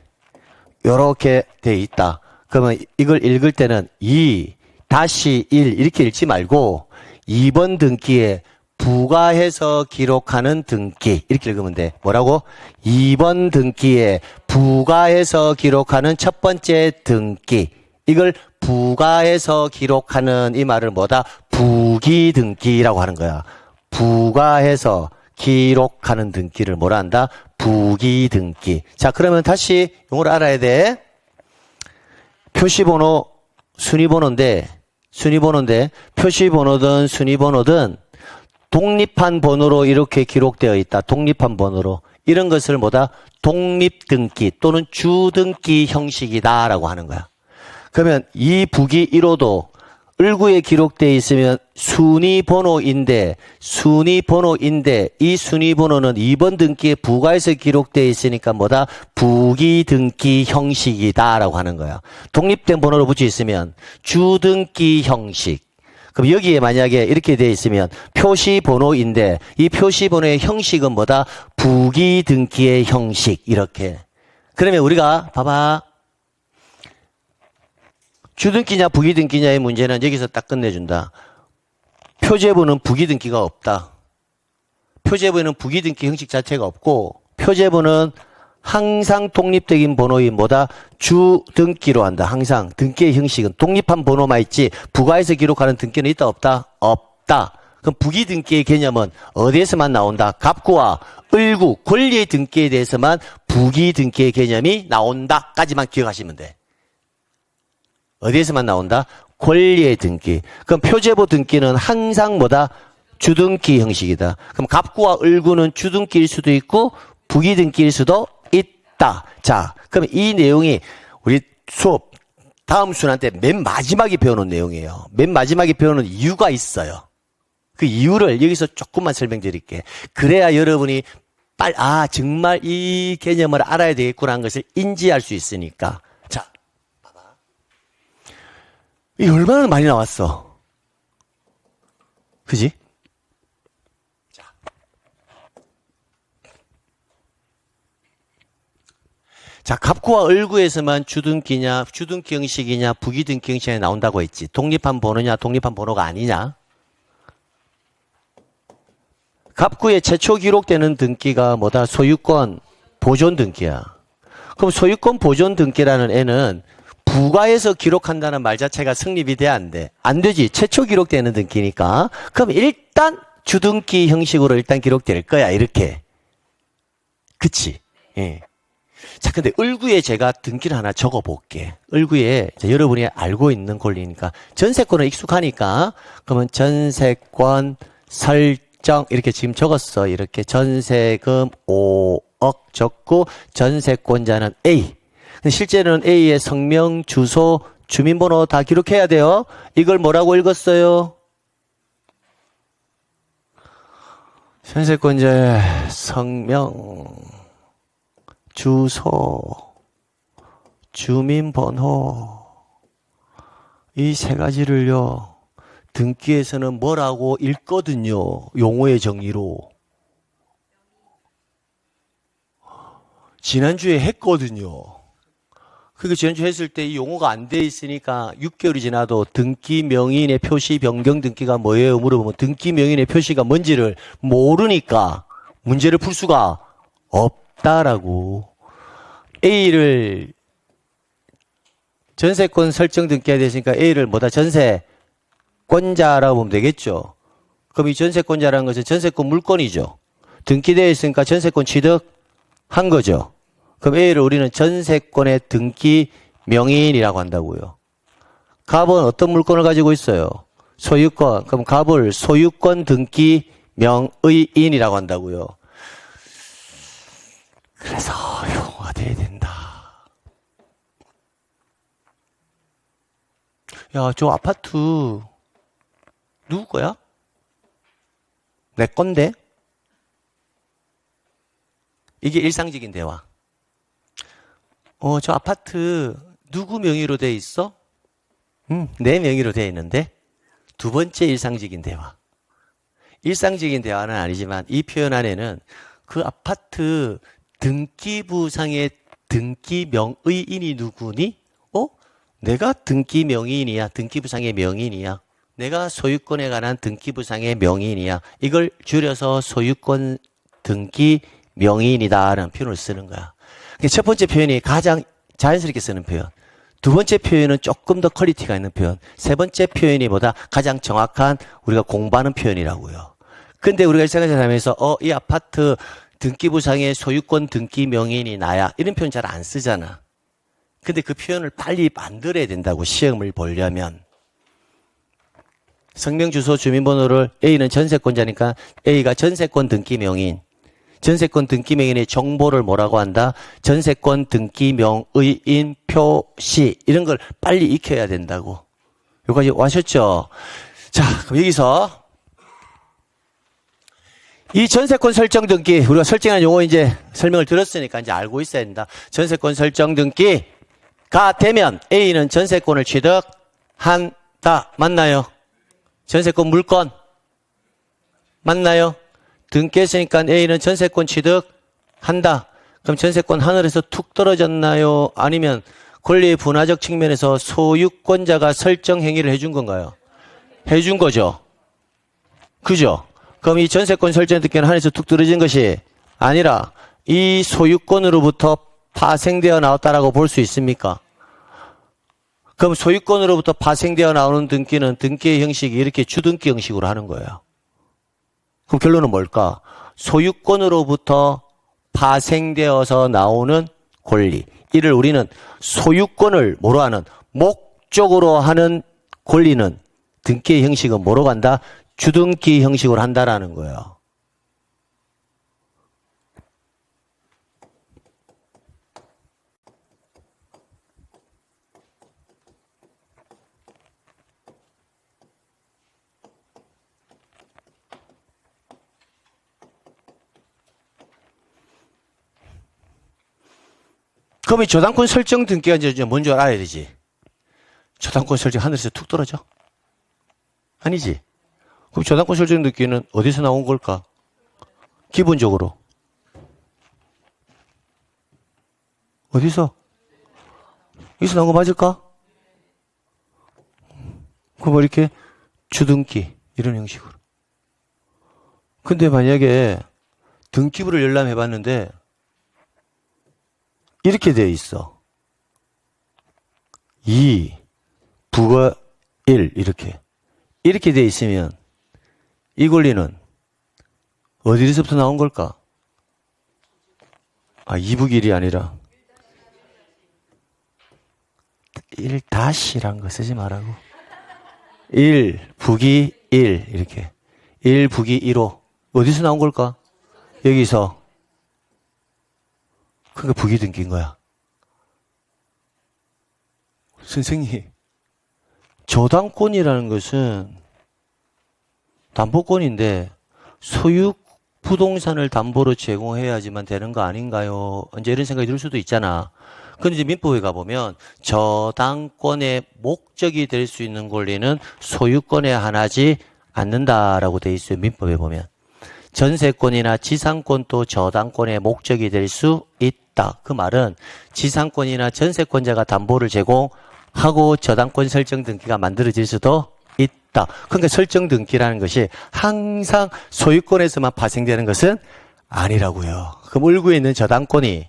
이렇게 되어 있다. 그러면 이걸 읽을 때는 2, 다시 1 이렇게 읽지 말고 2번 등기에 부가해서 기록하는 등기 이렇게 읽으면 돼. 뭐라고? 2번 등기에 부가해서 기록하는 첫 번째 등기. 이걸 부가해서 기록하는 이 말을 뭐다? 부기등기라고 하는 거야. 부가해서 기록하는 등기를 뭐라 한다? 부기등기. 자, 그러면 다시 용어를 알아야 돼. 표시번호 순위번호인데 표시번호든 순위번호든 독립한 번호로 이렇게 기록되어 있다. 독립한 번호로. 이런 것을 뭐다? 독립등기 또는 주등기 형식이다라고 하는 거야. 그러면 이 부기 1호도 을구에 기록되어 있으면 순위번호인데 이 순위번호는 2번 등기에 부가해서 기록되어 있으니까 뭐다? 부기등기 형식이다라고 하는 거야. 독립된 번호로 붙여 있으면 주등기 형식. 그럼 여기에 만약에 이렇게 되어 있으면 표시번호인데 이 표시번호의 형식은 뭐다? 부기등기의 형식 이렇게. 그러면 우리가 봐봐. 주등기냐 부기등기냐의 문제는 여기서 딱 끝내준다. 표제부는 부기등기가 없다. 표제부에는 부기등기 형식 자체가 없고 표제부는 항상 독립적인 번호인 뭐다? 주등기로 한다. 항상 등기의 형식은 독립한 번호만 있지 부가해서 기록하는 등기는 있다 없다? 없다. 그럼 부기등기의 개념은 어디에서만 나온다? 갑구와 을구 권리의 등기에 대해서만 부기등기의 개념이 나온다까지만 기억하시면 돼. 어디에서만 나온다? 권리의 등기. 그럼 표제부 등기는 항상 뭐다? 주등기 형식이다. 그럼 갑구와 을구는 주등기일 수도 있고 부기등기일 수도 있다. 자, 그럼 이 내용이 우리 수업 다음 순환 때 맨 마지막에 배워놓은 내용이에요. 맨 마지막에 배워놓은 이유가 있어요. 그 이유를 여기서 조금만 설명드릴게. 그래야 여러분이 정말 이 개념을 알아야 되겠구나 하는 것을 인지할 수 있으니까. 자, 봐봐. 이 얼마나 많이 나왔어. 그지? 자, 갑구와 을구에서만 주등기냐, 주등기 형식이냐, 부기등기 형식이 나온다고 했지. 독립한 번호냐, 독립한 번호가 아니냐. 갑구에 최초 기록되는 등기가 뭐다? 소유권 보존 등기야. 그럼 소유권 보존 등기라는 애는 부가에서 기록한다는 말 자체가 성립이 돼, 안 돼? 안 되지. 최초 기록되는 등기니까. 그럼 일단 주등기 형식으로 일단 기록될 거야, 이렇게. 그치? 예. 자, 근데 을구에 제가 등기를 하나 적어 볼게. 을구에 여러분이 알고 있는 권리니까 전세권은 익숙하니까 그러면 전세권 설정 이렇게 지금 적었어. 이렇게 전세금 5억 적고 전세권자는 A. 근데 실제로는 A의 성명, 주소, 주민번호 다 기록해야 돼요. 이걸 뭐라고 읽었어요? 전세권자의 성명, 주소, 주민번호 이 세 가지를요. 등기에서는 뭐라고 읽거든요. 용어의 정의로. 지난주에 했거든요. 그게 지난주에 했을 때 이 용어가 안 돼 있으니까 6개월이 지나도 등기 명의인의 표시 변경 등기가 뭐예요? 물어보면 등기 명의인의 표시가 뭔지를 모르니까 문제를 풀 수가 없다라고. A를 전세권 설정 등기해야 되니까 A를 뭐다? 전세권자라고 보면 되겠죠. 그럼 이 전세권자라는 것은 전세권 물건이죠. 등기되어 있으니까 전세권 취득한 거죠. 그럼 A를 우리는 전세권의 등기 명의인이라고 한다고요. 갑은 어떤 물건을 가지고 있어요? 소유권. 그럼 갑을 소유권 등기 명의인이라고 한다고요. 그래서 용어가 돼야 된다. 야, 저 아파트 누구 거야? 내 건데? 이게 일상적인 대화. 저 아파트 누구 명의로 돼 있어? 내 명의로 돼 있는데? 두 번째 일상적인 대화. 일상적인 대화는 아니지만 이 표현 안에는 그 아파트 등기부상의 등기 명의인이 누구니? 내가 등기 명의인이야. 등기부상의 명의인이야. 내가 소유권에 관한 등기부상의 명의인이야. 이걸 줄여서 소유권 등기 명의인이다라는 표현을 쓰는 거야. 첫 번째 표현이 가장 자연스럽게 쓰는 표현. 두 번째 표현은 조금 더 퀄리티가 있는 표현. 세 번째 표현이 보다 가장 정확한 우리가 공부하는 표현이라고요. 근데 우리가 일상생활하면서 이 아파트 등기부상의 소유권 등기 명의인이 나야. 이런 표현 잘 안 쓰잖아. 근데 그 표현을 빨리 만들어야 된다고, 시험을 보려면. 성명, 주소, 주민번호를 A는 전세권자니까 A가 전세권 등기 명의인. 전세권 등기 명의인의 정보를 뭐라고 한다? 전세권 등기 명의인 표시. 이런 걸 빨리 익혀야 된다고. 여기까지 와셨죠? 자, 그럼 여기서 이 전세권 설정 등기, 우리가 설정한 용어 이제 설명을 들었으니까 이제 알고 있어야 된다. 전세권 설정 등기가 되면 A는 전세권을 취득한다. 맞나요? 전세권 물건 맞나요? 등기했으니까 A는 전세권 취득한다. 그럼 전세권 하늘에서 툭 떨어졌나요? 아니면 권리의 분화적 측면에서 소유권자가 설정 행위를 해준 건가요? 해준 거죠. 그죠? 그럼 이 전세권 설정 등기는 하늘에서 툭 떨어진 것이 아니라 이 소유권으로부터 파생되어 나왔다라고 볼 수 있습니까? 그럼 소유권으로부터 파생되어 나오는 등기는 등기의 형식이 이렇게 주등기 형식으로 하는 거예요. 그럼 결론은 뭘까? 소유권으로부터 파생되어서 나오는 권리. 이를 우리는 소유권을 뭐로 하는? 목적으로 하는 권리는 등기의 형식은 뭐로 간다? 주등기 형식으로 한다라는 거예요. 그럼 이 저당권 설정 등기가 이제 뭔지 알아야 되지. 저당권 설정 하늘에서 툭 떨어져? 아니지. 그럼 저당권 설정 등기는 어디서 나온 걸까? 기본적으로. 어디서? 여기서 나온 거 맞을까? 그럼 뭐 이렇게 주등기 이런 형식으로. 근데 만약에 등기부를 열람해 봤는데 이렇게 돼 있어. 2 부가 1 이렇게 돼 있으면 이 권리는 어디서부터 나온 걸까? 2부기 1이 아니라 1 다시란 거 쓰지 말라고. 1 부기 1 이렇게 1 부기 1호 어디서 나온 걸까? 여기서. 그러니까 부기 등기인 거야. 선생님, 저당권이라는 것은 담보권인데 소유 부동산을 담보로 제공해야지만 되는 거 아닌가요? 이제 이런 생각이 들 수도 있잖아. 근데 이제 민법에 가보면 저당권의 목적이 될 수 있는 권리는 소유권에 한하지 않는다라고 돼 있어요. 민법에 보면. 전세권이나 지상권도 저당권의 목적이 될 수 있다. 그 말은 지상권이나 전세권자가 담보를 제공하고 저당권 설정 등기가 만들어질 수도 있다. 그러니까 설정 등기라는 것이 항상 소유권에서만 발생되는 것은 아니라고요. 그럼 을구에 있는 저당권이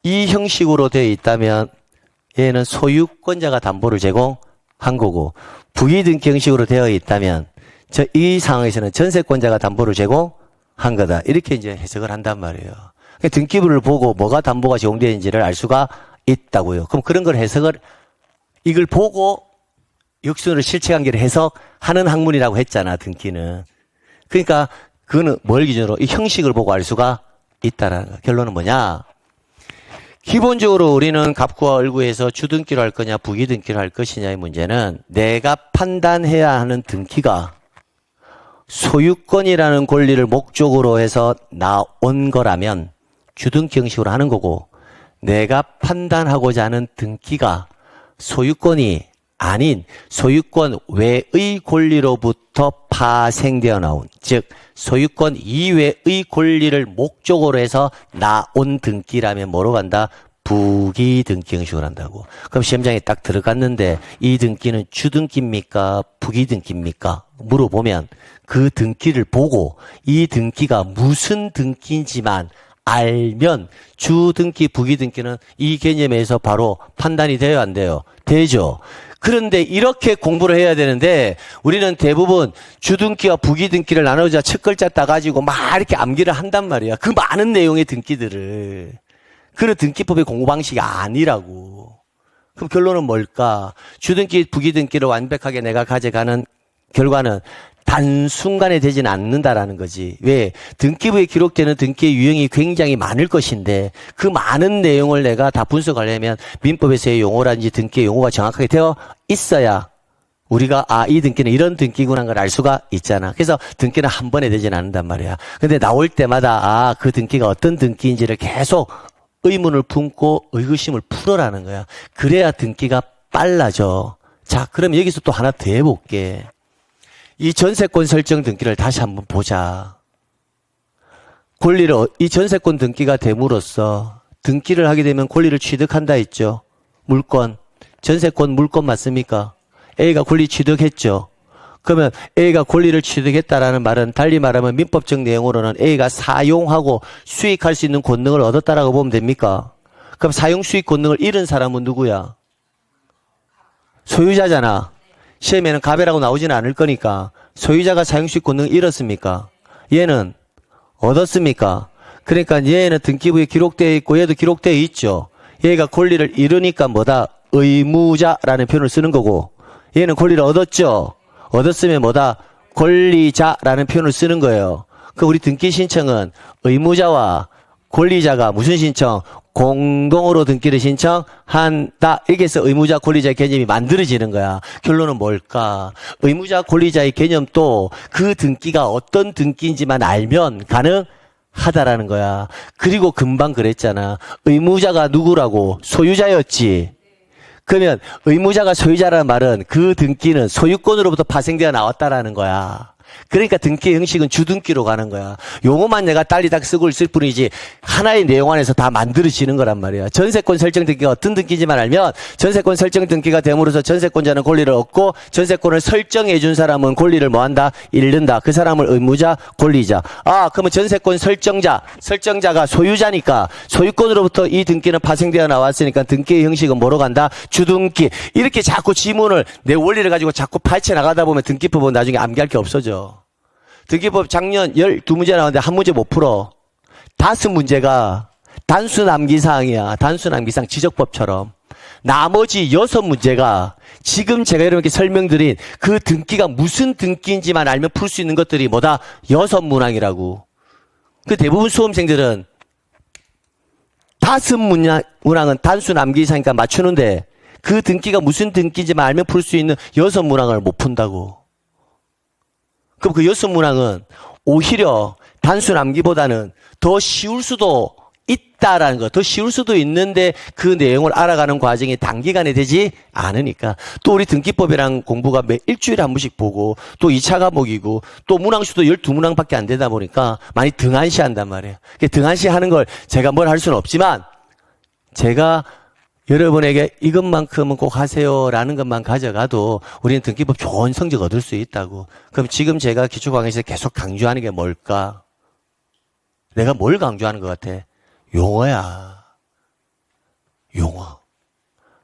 이 형식으로 되어 있다면 얘는 소유권자가 담보를 제공한 거고, 부기등기 형식으로 되어 있다면 이 상황에서는 전세권자가 담보를 제공한 거다. 이렇게 이제 해석을 한단 말이에요. 그러니까 등기부를 보고 뭐가 담보가 제공되는지를 알 수가 있다고요. 그럼 그런 걸 이걸 보고 역순으로 실체관계를 해석하는 학문이라고 했잖아, 등기는. 그러니까 그거는 뭘 기준으로? 이 형식을 보고 알 수가 있다라는 거. 결론은 뭐냐? 기본적으로 우리는 갑구와 을구에서 주등기로 할 거냐 부기등기로 할 것이냐의 문제는 내가 판단해야 하는 등기가 소유권이라는 권리를 목적으로 해서 나온 거라면 주등기 형식으로 하는 거고, 내가 판단하고자 하는 등기가 소유권이 아닌 소유권 외의 권리로부터 파생되어 나온, 즉 소유권 이외의 권리를 목적으로 해서 나온 등기라면 뭐로 간다? 부기등기 형식으로 한다고. 그럼 시험장에 딱 들어갔는데 이 등기는 주등기입니까? 부기등기입니까? 물어보면 그 등기를 보고 이 등기가 무슨 등기인지만 알면 주등기, 부기등기는 이 개념에서 바로 판단이 돼요, 안 돼요? 되죠. 그런데 이렇게 공부를 해야 되는데 우리는 대부분 주등기와 부기등기를 나누자 첫 글자 따가지고 막 이렇게 암기를 한단 말이야. 그 많은 내용의 등기들을. 그런 등기법의 공부 방식이 아니라고. 그럼 결론은 뭘까? 주등기, 부기등기를 완벽하게 내가 가져가는 결과는 단순간에 되지는 않는다라는 거지. 왜? 등기부에 기록되는 등기의 유형이 굉장히 많을 것인데 그 많은 내용을 내가 다 분석하려면 민법에서의 용어라든지 등기의 용어가 정확하게 되어 있어야 우리가 이 등기는 이런 등기구나 하는 걸 알 수가 있잖아. 그래서 등기는 한 번에 되지는 않는단 말이야. 근데 나올 때마다 그 등기가 어떤 등기인지를 계속 의문을 품고 의구심을 풀어라는 거야. 그래야 등기가 빨라져. 자, 그럼 여기서 또 하나 더 해볼게. 이 전세권 설정 등기를 다시 한번 보자. 이 전세권 등기가 됨으로써 등기를 하게 되면 권리를 취득한다 했죠. 물권. 전세권 물권 맞습니까? A가 권리 취득했죠. 그러면 A가 권리를 취득했다라는 말은 달리 말하면 민법적 내용으로는 A가 사용하고 수익할 수 있는 권능을 얻었다라고 보면 됩니까? 그럼 사용 수익 권능을 잃은 사람은 누구야? 소유자잖아. 시험에는 가배라고 나오지는 않을 거니까 소유자가 사용 수익 권능을 잃었습니까? 얘는 얻었습니까? 그러니까 얘는 등기부에 기록되어 있고 얘도 기록되어 있죠. 얘가 권리를 잃으니까 뭐다? 의무자라는 표현을 쓰는 거고, 얘는 권리를 얻었죠. 얻었으면 뭐다? 권리자라는 표현을 쓰는 거예요. 그 우리 등기 신청은 의무자와 권리자가 무슨 신청? 공동으로 등기를 신청한다. 이렇게 해서 의무자 권리자의 개념이 만들어지는 거야. 결론은 뭘까? 의무자 권리자의 개념도 그 등기가 어떤 등기인지만 알면 하다라는 거야. 그리고 금방 그랬잖아. 의무자가 누구라고? 소유자였지. 그러면 의무자가 소유자라는 말은 그 등기는 소유권으로부터 파생되어 나왔다라는 거야. 그러니까 등기의 형식은 주등기로 가는 거야. 용어만 내가 딸리 딱 쓰고 있을 뿐이지 하나의 내용 안에서 다 만들어지는 거란 말이야. 전세권 설정 등기가 어떤 등기인지만 알면 전세권 설정 등기가 됨으로써 전세권자는 권리를 얻고 전세권을 설정해 준 사람은 권리를 뭐한다? 잃는다. 그 사람을 의무자, 권리자. 아, 그러면 전세권 설정자가 소유자니까 소유권으로부터 이 등기는 파생되어 나왔으니까 등기의 형식은 뭐로 간다? 주등기. 이렇게 자꾸 지문을 내 원리를 가지고 자꾸 파헤쳐 나가다 보면 등기법은 나중에 암기할 게 없어져. 등기법 작년 12문제 나왔는데 한 문제 못 풀어. 5문제가 단순 암기사항이야. 단순 암기사항 지적법처럼. 나머지 6문제가 지금 제가 여러분께 설명드린 그 등기가 무슨 등기인지만 알면 풀 수 있는 것들이 뭐다? 6문항이라고. 그 대부분 수험생들은 5문항은 단순 암기사항이니까 맞추는데 그 등기가 무슨 등기인지만 알면 풀 수 있는 6문항을 못 푼다고. 그럼 그 6문항은 오히려 단순 암기보다는 더 쉬울 수도 있다라는 거, 더 쉬울 수도 있는데 그 내용을 알아가는 과정이 단기간에 되지 않으니까. 또 우리 등기법이랑 공부가 매 일주일에 한 번씩 보고 또 2차 과목이고 또 문항수도 12문항밖에 안 되다 보니까 많이 등한시 한단 말이에요. 등한시 하는 걸 제가 뭘 할 수는 없지만 제가 여러분에게 이것만큼은 꼭 하세요라는 것만 가져가도 우리는 등기법 좋은 성적 얻을 수 있다고. 그럼 지금 제가 기초 강의에서 계속 강조하는 게 뭘까? 내가 뭘 강조하는 것 같아? 용어야. 용어.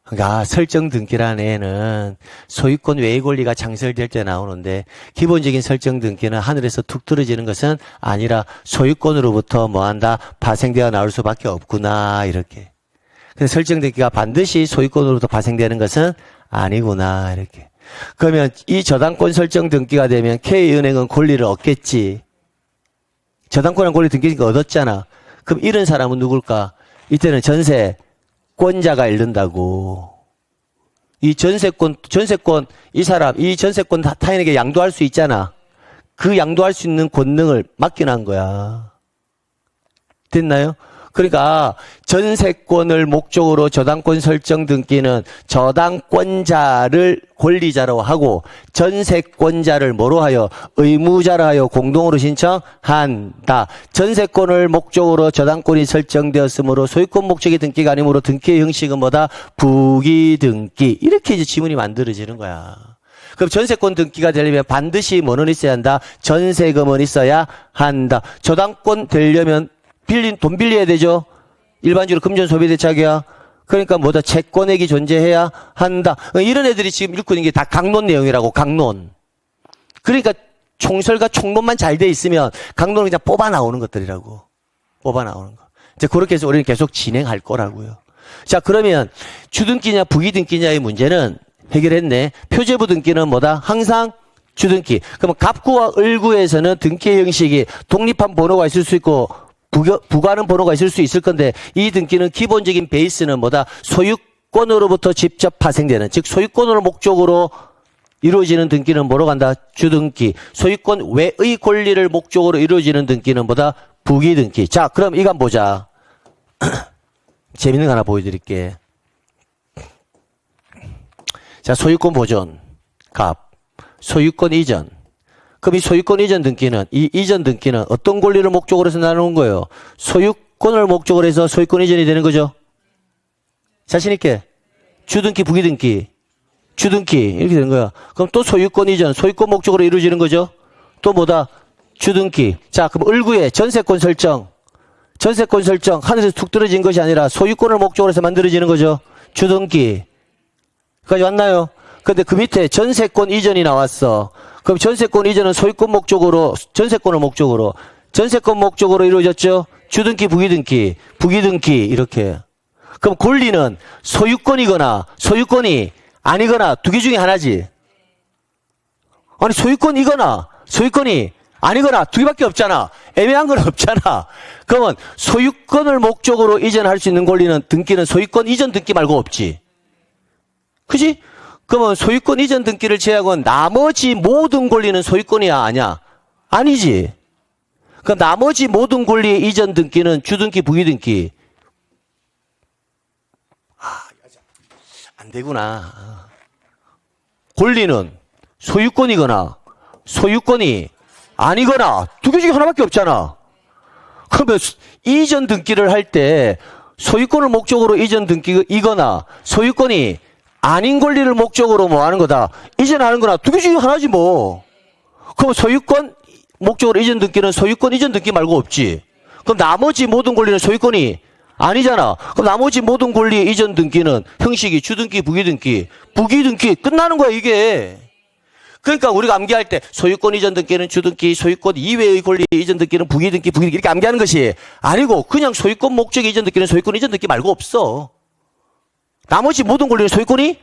그러니까 설정 등기라는 애는 소유권 외의 권리가 창설될 때 나오는데 기본적인 설정 등기는 하늘에서 툭 떨어지는 것은 아니라 소유권으로부터 뭐한다? 파생되어 나올 수밖에 없구나 이렇게. 근데 설정 등기가 반드시 소유권으로부터 발생되는 것은 아니구나 이렇게. 그러면 이 저당권 설정 등기가 되면 K은행은 권리를 얻겠지. 저당권한 권리 등기니까 얻었잖아. 그럼 잃은 사람은 누굴까? 이때는 전세권자가 잃는다고. 이 전세권 이 사람 이 전세권 타인에게 양도할 수 있잖아. 그 양도할 수 있는 권능을 맡겨놓은 거야. 됐나요? 그러니까 전세권을 목적으로 저당권 설정 등기는 저당권자를 권리자로 하고 전세권자를 뭐로 하여? 의무자로 하여 공동으로 신청한다. 전세권을 목적으로 저당권이 설정되었으므로 소유권 목적의 등기가 아니므로 등기의 형식은 뭐다? 부기등기. 이렇게 이제 지문이 만들어지는 거야. 그럼 전세권 등기가 되려면 반드시 뭐는 있어야 한다? 전세금은 있어야 한다. 저당권 되려면 돈 빌려야 되죠? 일반적으로 금전 소비대책이야. 그러니까 뭐다? 채권액이 존재해야 한다. 이런 애들이 지금 읽고 있는 게 다 강론 내용이라고, 강론. 그러니까 총설과 총론만 잘 돼 있으면 강론은 그냥 뽑아 나오는 것들이라고. 뽑아 나오는 거. 이제 그렇게 해서 우리는 계속 진행할 거라고요. 자, 그러면 주등기냐 부기등기냐의 문제는 해결했네. 표제부 등기는 뭐다? 항상 주등기. 그러면 갑구와 을구에서는 등기의 형식이 독립한 번호가 있을 수 있고 부과하는 번호가 있을 수 있을 건데 이 등기는 기본적인 베이스는 뭐다? 소유권으로부터 직접 파생되는, 즉 소유권을 목적으로 이루어지는 등기는 뭐로 간다? 주등기. 소유권 외의 권리를 목적으로 이루어지는 등기는 뭐다? 부기등기. 자, 그럼 이거 한번 보자. 재밌는 거 하나 보여드릴게. 자, 소유권 보존, 갑. 소유권 이전. 그럼 이 소유권 이전 등기는, 이 이전 등기는 어떤 권리를 목적으로 해서 나누는 거예요? 소유권을 목적으로 해서 소유권 이전이 되는 거죠? 자신있게. 주등기, 부기등기. 주등기. 이렇게 되는 거야. 그럼 또 소유권 이전, 소유권 목적으로 이루어지는 거죠? 또 뭐다? 주등기. 자, 그럼 을구의 전세권 설정. 전세권 설정. 하늘에서 툭 떨어진 것이 아니라 소유권을 목적으로 해서 만들어지는 거죠? 주등기. 여기까지 왔나요? 근데 그 밑에 전세권 이전이 나왔어. 그럼 전세권 이전은 소유권 목적으로, 전세권 목적으로 이루어졌죠? 주등기, 부기등기, 부기등기, 이렇게. 그럼 권리는 소유권이거나 소유권이 아니거나 두 개 중에 하나지. 아니, 소유권이거나 소유권이 아니거나 두 개밖에 없잖아. 애매한 건 없잖아. 그러면 소유권을 목적으로 이전할 수 있는 권리는 등기는 소유권 이전 등기 말고 없지. 그지? 그러면 소유권 이전 등기를 제외하고는 나머지 모든 권리는 소유권이야, 아니야? 아니지. 그럼 나머지 모든 권리의 이전 등기는 주등기, 부기등기. 안 되구나. 권리는 소유권이거나 소유권이 아니거나 두 개 중에 하나밖에 없잖아. 그러면 이전 등기를 할 때 소유권을 목적으로 이전 등기이거나 소유권이 아닌 권리를 목적으로 뭐 하는 거다. 이전하는 거나 두 개 중에 하나지 뭐. 그럼 소유권 목적으로 이전 등기는 소유권 이전 등기 말고 없지. 그럼 나머지 모든 권리는 소유권이 아니잖아. 그럼 나머지 모든 권리의 이전 등기는 형식이 주등기, 부기등기. 부기등기 끝나는 거야 이게. 그러니까 우리가 암기할 때 소유권 이전 등기는 주등기, 소유권 이외의 권리 이전 등기는 부기등기, 부기등기 이렇게 암기하는 것이 아니고 그냥 소유권 목적 이전 등기는 소유권 이전 등기 말고 없어. 나머지 모든 권리는 소유권이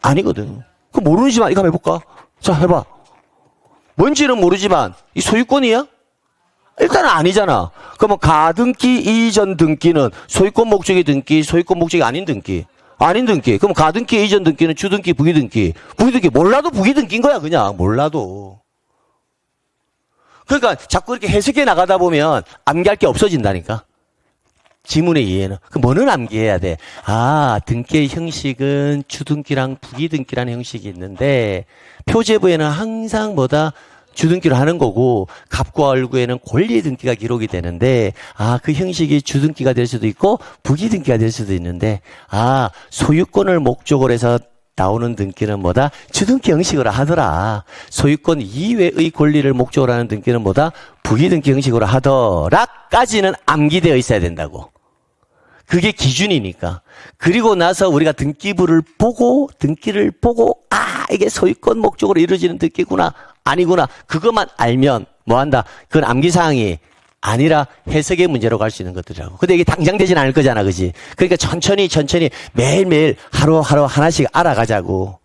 아니거든. 그럼 모르지만 이거 한번 해볼까? 자, 해봐. 뭔지는 모르지만 이 소유권이야? 일단은 아니잖아. 그러면 가등기 이전 등기는 소유권 목적의 등기, 소유권 목적이 아닌 등기. 아닌 등기. 그럼 가등기 이전 등기는 주등기, 부기등기. 부기등기 몰라도 부기등기인 거야 그냥. 몰라도. 그러니까 자꾸 이렇게 해석해 나가다 보면 암기할 게 없어진다니까. 지문의 이해는. 그 뭐는 암기해야 돼? 아, 등기의 형식은 주등기랑 부기등기라는 형식이 있는데 표제부에는 항상 뭐다? 주등기로 하는 거고 갑과 얼구에는 권리 등기가 기록이 되는데 아, 그 형식이 주등기가 될 수도 있고 부기등기가 될 수도 있는데 아, 소유권을 목적으로 해서 나오는 등기는 뭐다? 주등기 형식으로 하더라. 소유권 이외의 권리를 목적으로 하는 등기는 뭐다? 부기등기 형식으로 하더라까지는 암기되어 있어야 된다고. 그게 기준이니까. 그리고 나서 우리가 등기를 보고 아, 이게 소유권 목적으로 이루어지는 등기구나 아니구나 그것만 알면 뭐한다? 그건 암기사항이 아니라 해석의 문제로 갈 수 있는 것들이라고. 근데 이게 당장 되진 않을 거잖아, 그지? 그러니까 천천히 매일매일 하루하루 하나씩 알아가자고.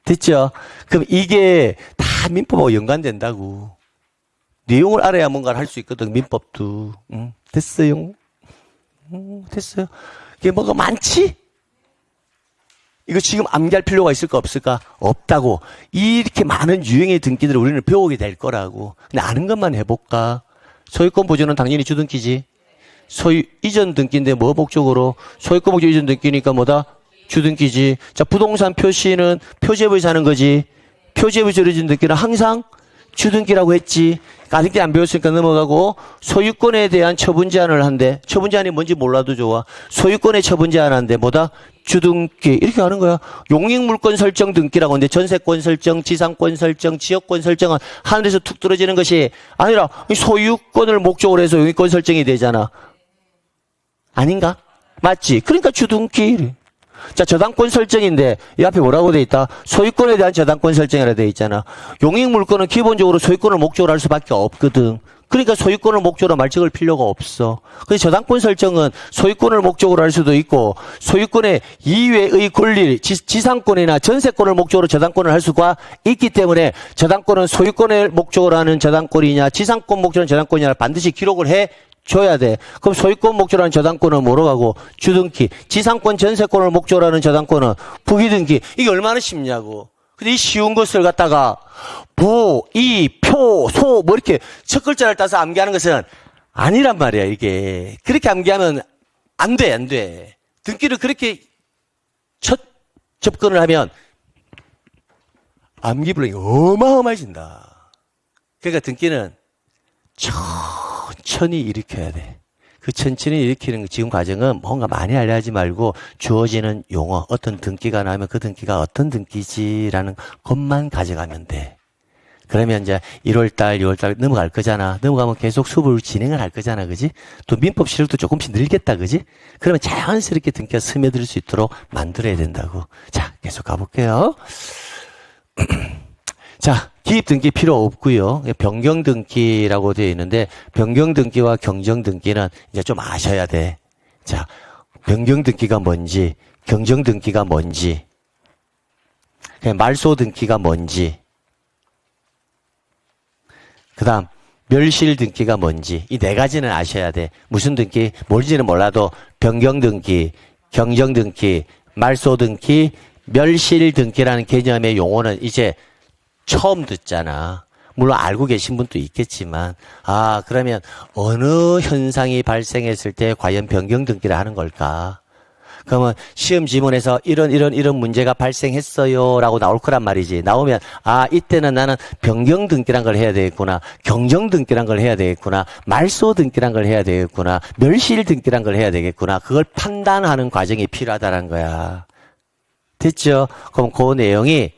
됐죠? 그럼 이게 다 민법하고 연관된다고. 내용을 알아야 뭔가를 할 수 있거든, 민법도. 됐어요? 됐어요? 이게 뭐가 많지? 이거 지금 암기할 필요가 있을까 없을까? 없다고. 이렇게 많은 유형의 등기들을 우리는 배우게 될 거라고. 근데 아는 것만 해볼까? 소유권 보존은 당연히 주등기지. 소유 이전 등기인데 뭐 목적으로? 소유권 목적 이전 등기니까 뭐다? 주등기지. 자, 부동산 표시는 표제부에서 하는 거지. 표제부에서 이루어진 등기는 항상 주등기라고 했지. 가등기 안 배웠으니까 넘어가고 소유권에 대한 처분 제한을 한대. 처분 제한이 뭔지 몰라도 좋아. 소유권의 처분 제한한대. 뭐다? 주등기. 이렇게 하는 거야. 용익물권 설정 등기라고 하는데 전세권 설정, 지상권 설정, 지역권 설정은 하늘에서 툭 떨어지는 것이 아니라 소유권을 목적으로 해서 용익권 설정이 되잖아. 아닌가? 맞지? 그러니까 주등기. 자, 저당권 설정인데 이 앞에 뭐라고 돼 있다? 소유권에 대한 저당권 설정이라 돼 있잖아. 용익물권은 기본적으로 소유권을 목적으로 할 수밖에 없거든. 그러니까 소유권을 목적으로 말적을 필요가 없어. 그래서 저당권 설정은 소유권을 목적으로 할 수도 있고 소유권의 이외의 권리, 지상권이나 전세권을 목적으로 저당권을 할 수가 있기 때문에 저당권은 소유권을 목적으로 하는 저당권이냐 지상권 목적으로 하는 저당권이냐 반드시 기록을 해 줘야 돼. 그럼 소유권 목적으로 하는 저당권은 뭐로 가고? 주등기. 지상권 전세권을 목적으로 하는 저당권은 부기등기. 이게 얼마나 쉽냐고. 근데 이 쉬운 것을 갖다가 부, 이, 표, 소 뭐 이렇게 첫 글자를 따서 암기하는 것은 아니란 말이야 이게. 그렇게 암기하면 안 돼. 등기를 그렇게 첫 접근을 하면 암기 불량이 어마어마해진다. 그러니까 등기는 천천히 일으켜야 돼. 그 천천히 일으키는 지금 과정은 뭔가 많이 알려하지 말고 주어지는 용어, 어떤 등기가 나오면 그 등기가 어떤 등기지라는 것만 가져가면 돼. 그러면 이제 1월달, 2월달 넘어갈 거잖아. 넘어가면 계속 수업을 진행을 할 거잖아. 그지? 또 민법 실력도 조금씩 늘겠다. 그지? 그러면 자연스럽게 등기가 스며들 수 있도록 만들어야 된다고. 자, 계속 가볼게요. 자, 기입등기 필요 없고요. 변경등기라고 되어 있는데 변경등기와 경정등기는 이제 좀 아셔야 돼. 자, 변경등기가 뭔지, 경정등기가 뭔지, 말소등기가 뭔지, 그 다음 멸실등기가 뭔지 이 네 가지는 아셔야 돼. 무슨 등기? 뭔지는 몰라도 변경등기, 경정등기, 말소등기, 멸실등기라는 개념의 용어는 이제 처음 듣잖아. 물론 알고 계신 분도 있겠지만, 아, 그러면 어느 현상이 발생했을 때 과연 변경 등기를 하는 걸까? 그러면 시험 지문에서 이런 문제가 발생했어요 라고 나올 거란 말이지. 나오면 아, 이때는 나는 변경 등기란 걸 해야 되겠구나, 경정 등기란 걸 해야 되겠구나, 말소 등기란 걸 해야 되겠구나, 멸실 등기란 걸 해야 되겠구나. 그걸 판단하는 과정이 필요하다는 거야. 됐죠? 그럼 그 내용이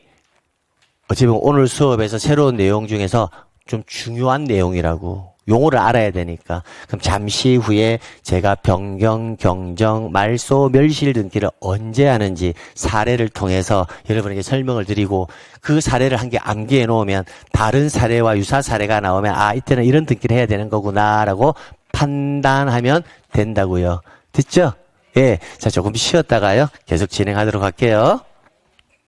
어찌 보면 오늘 수업에서 새로운 내용 중에서 좀 중요한 내용이라고. 용어를 알아야 되니까. 그럼 잠시 후에 제가 변경, 경정, 말소, 멸실 등기를 언제 하는지 사례를 통해서 여러분에게 설명을 드리고, 그 사례를 한 개 암기해 놓으면 다른 사례와 유사 사례가 나오면 아, 이때는 이런 등기를 해야 되는 거구나라고 판단하면 된다고요. 됐죠? 예. 자, 조금 쉬었다가요. 계속 진행하도록 할게요.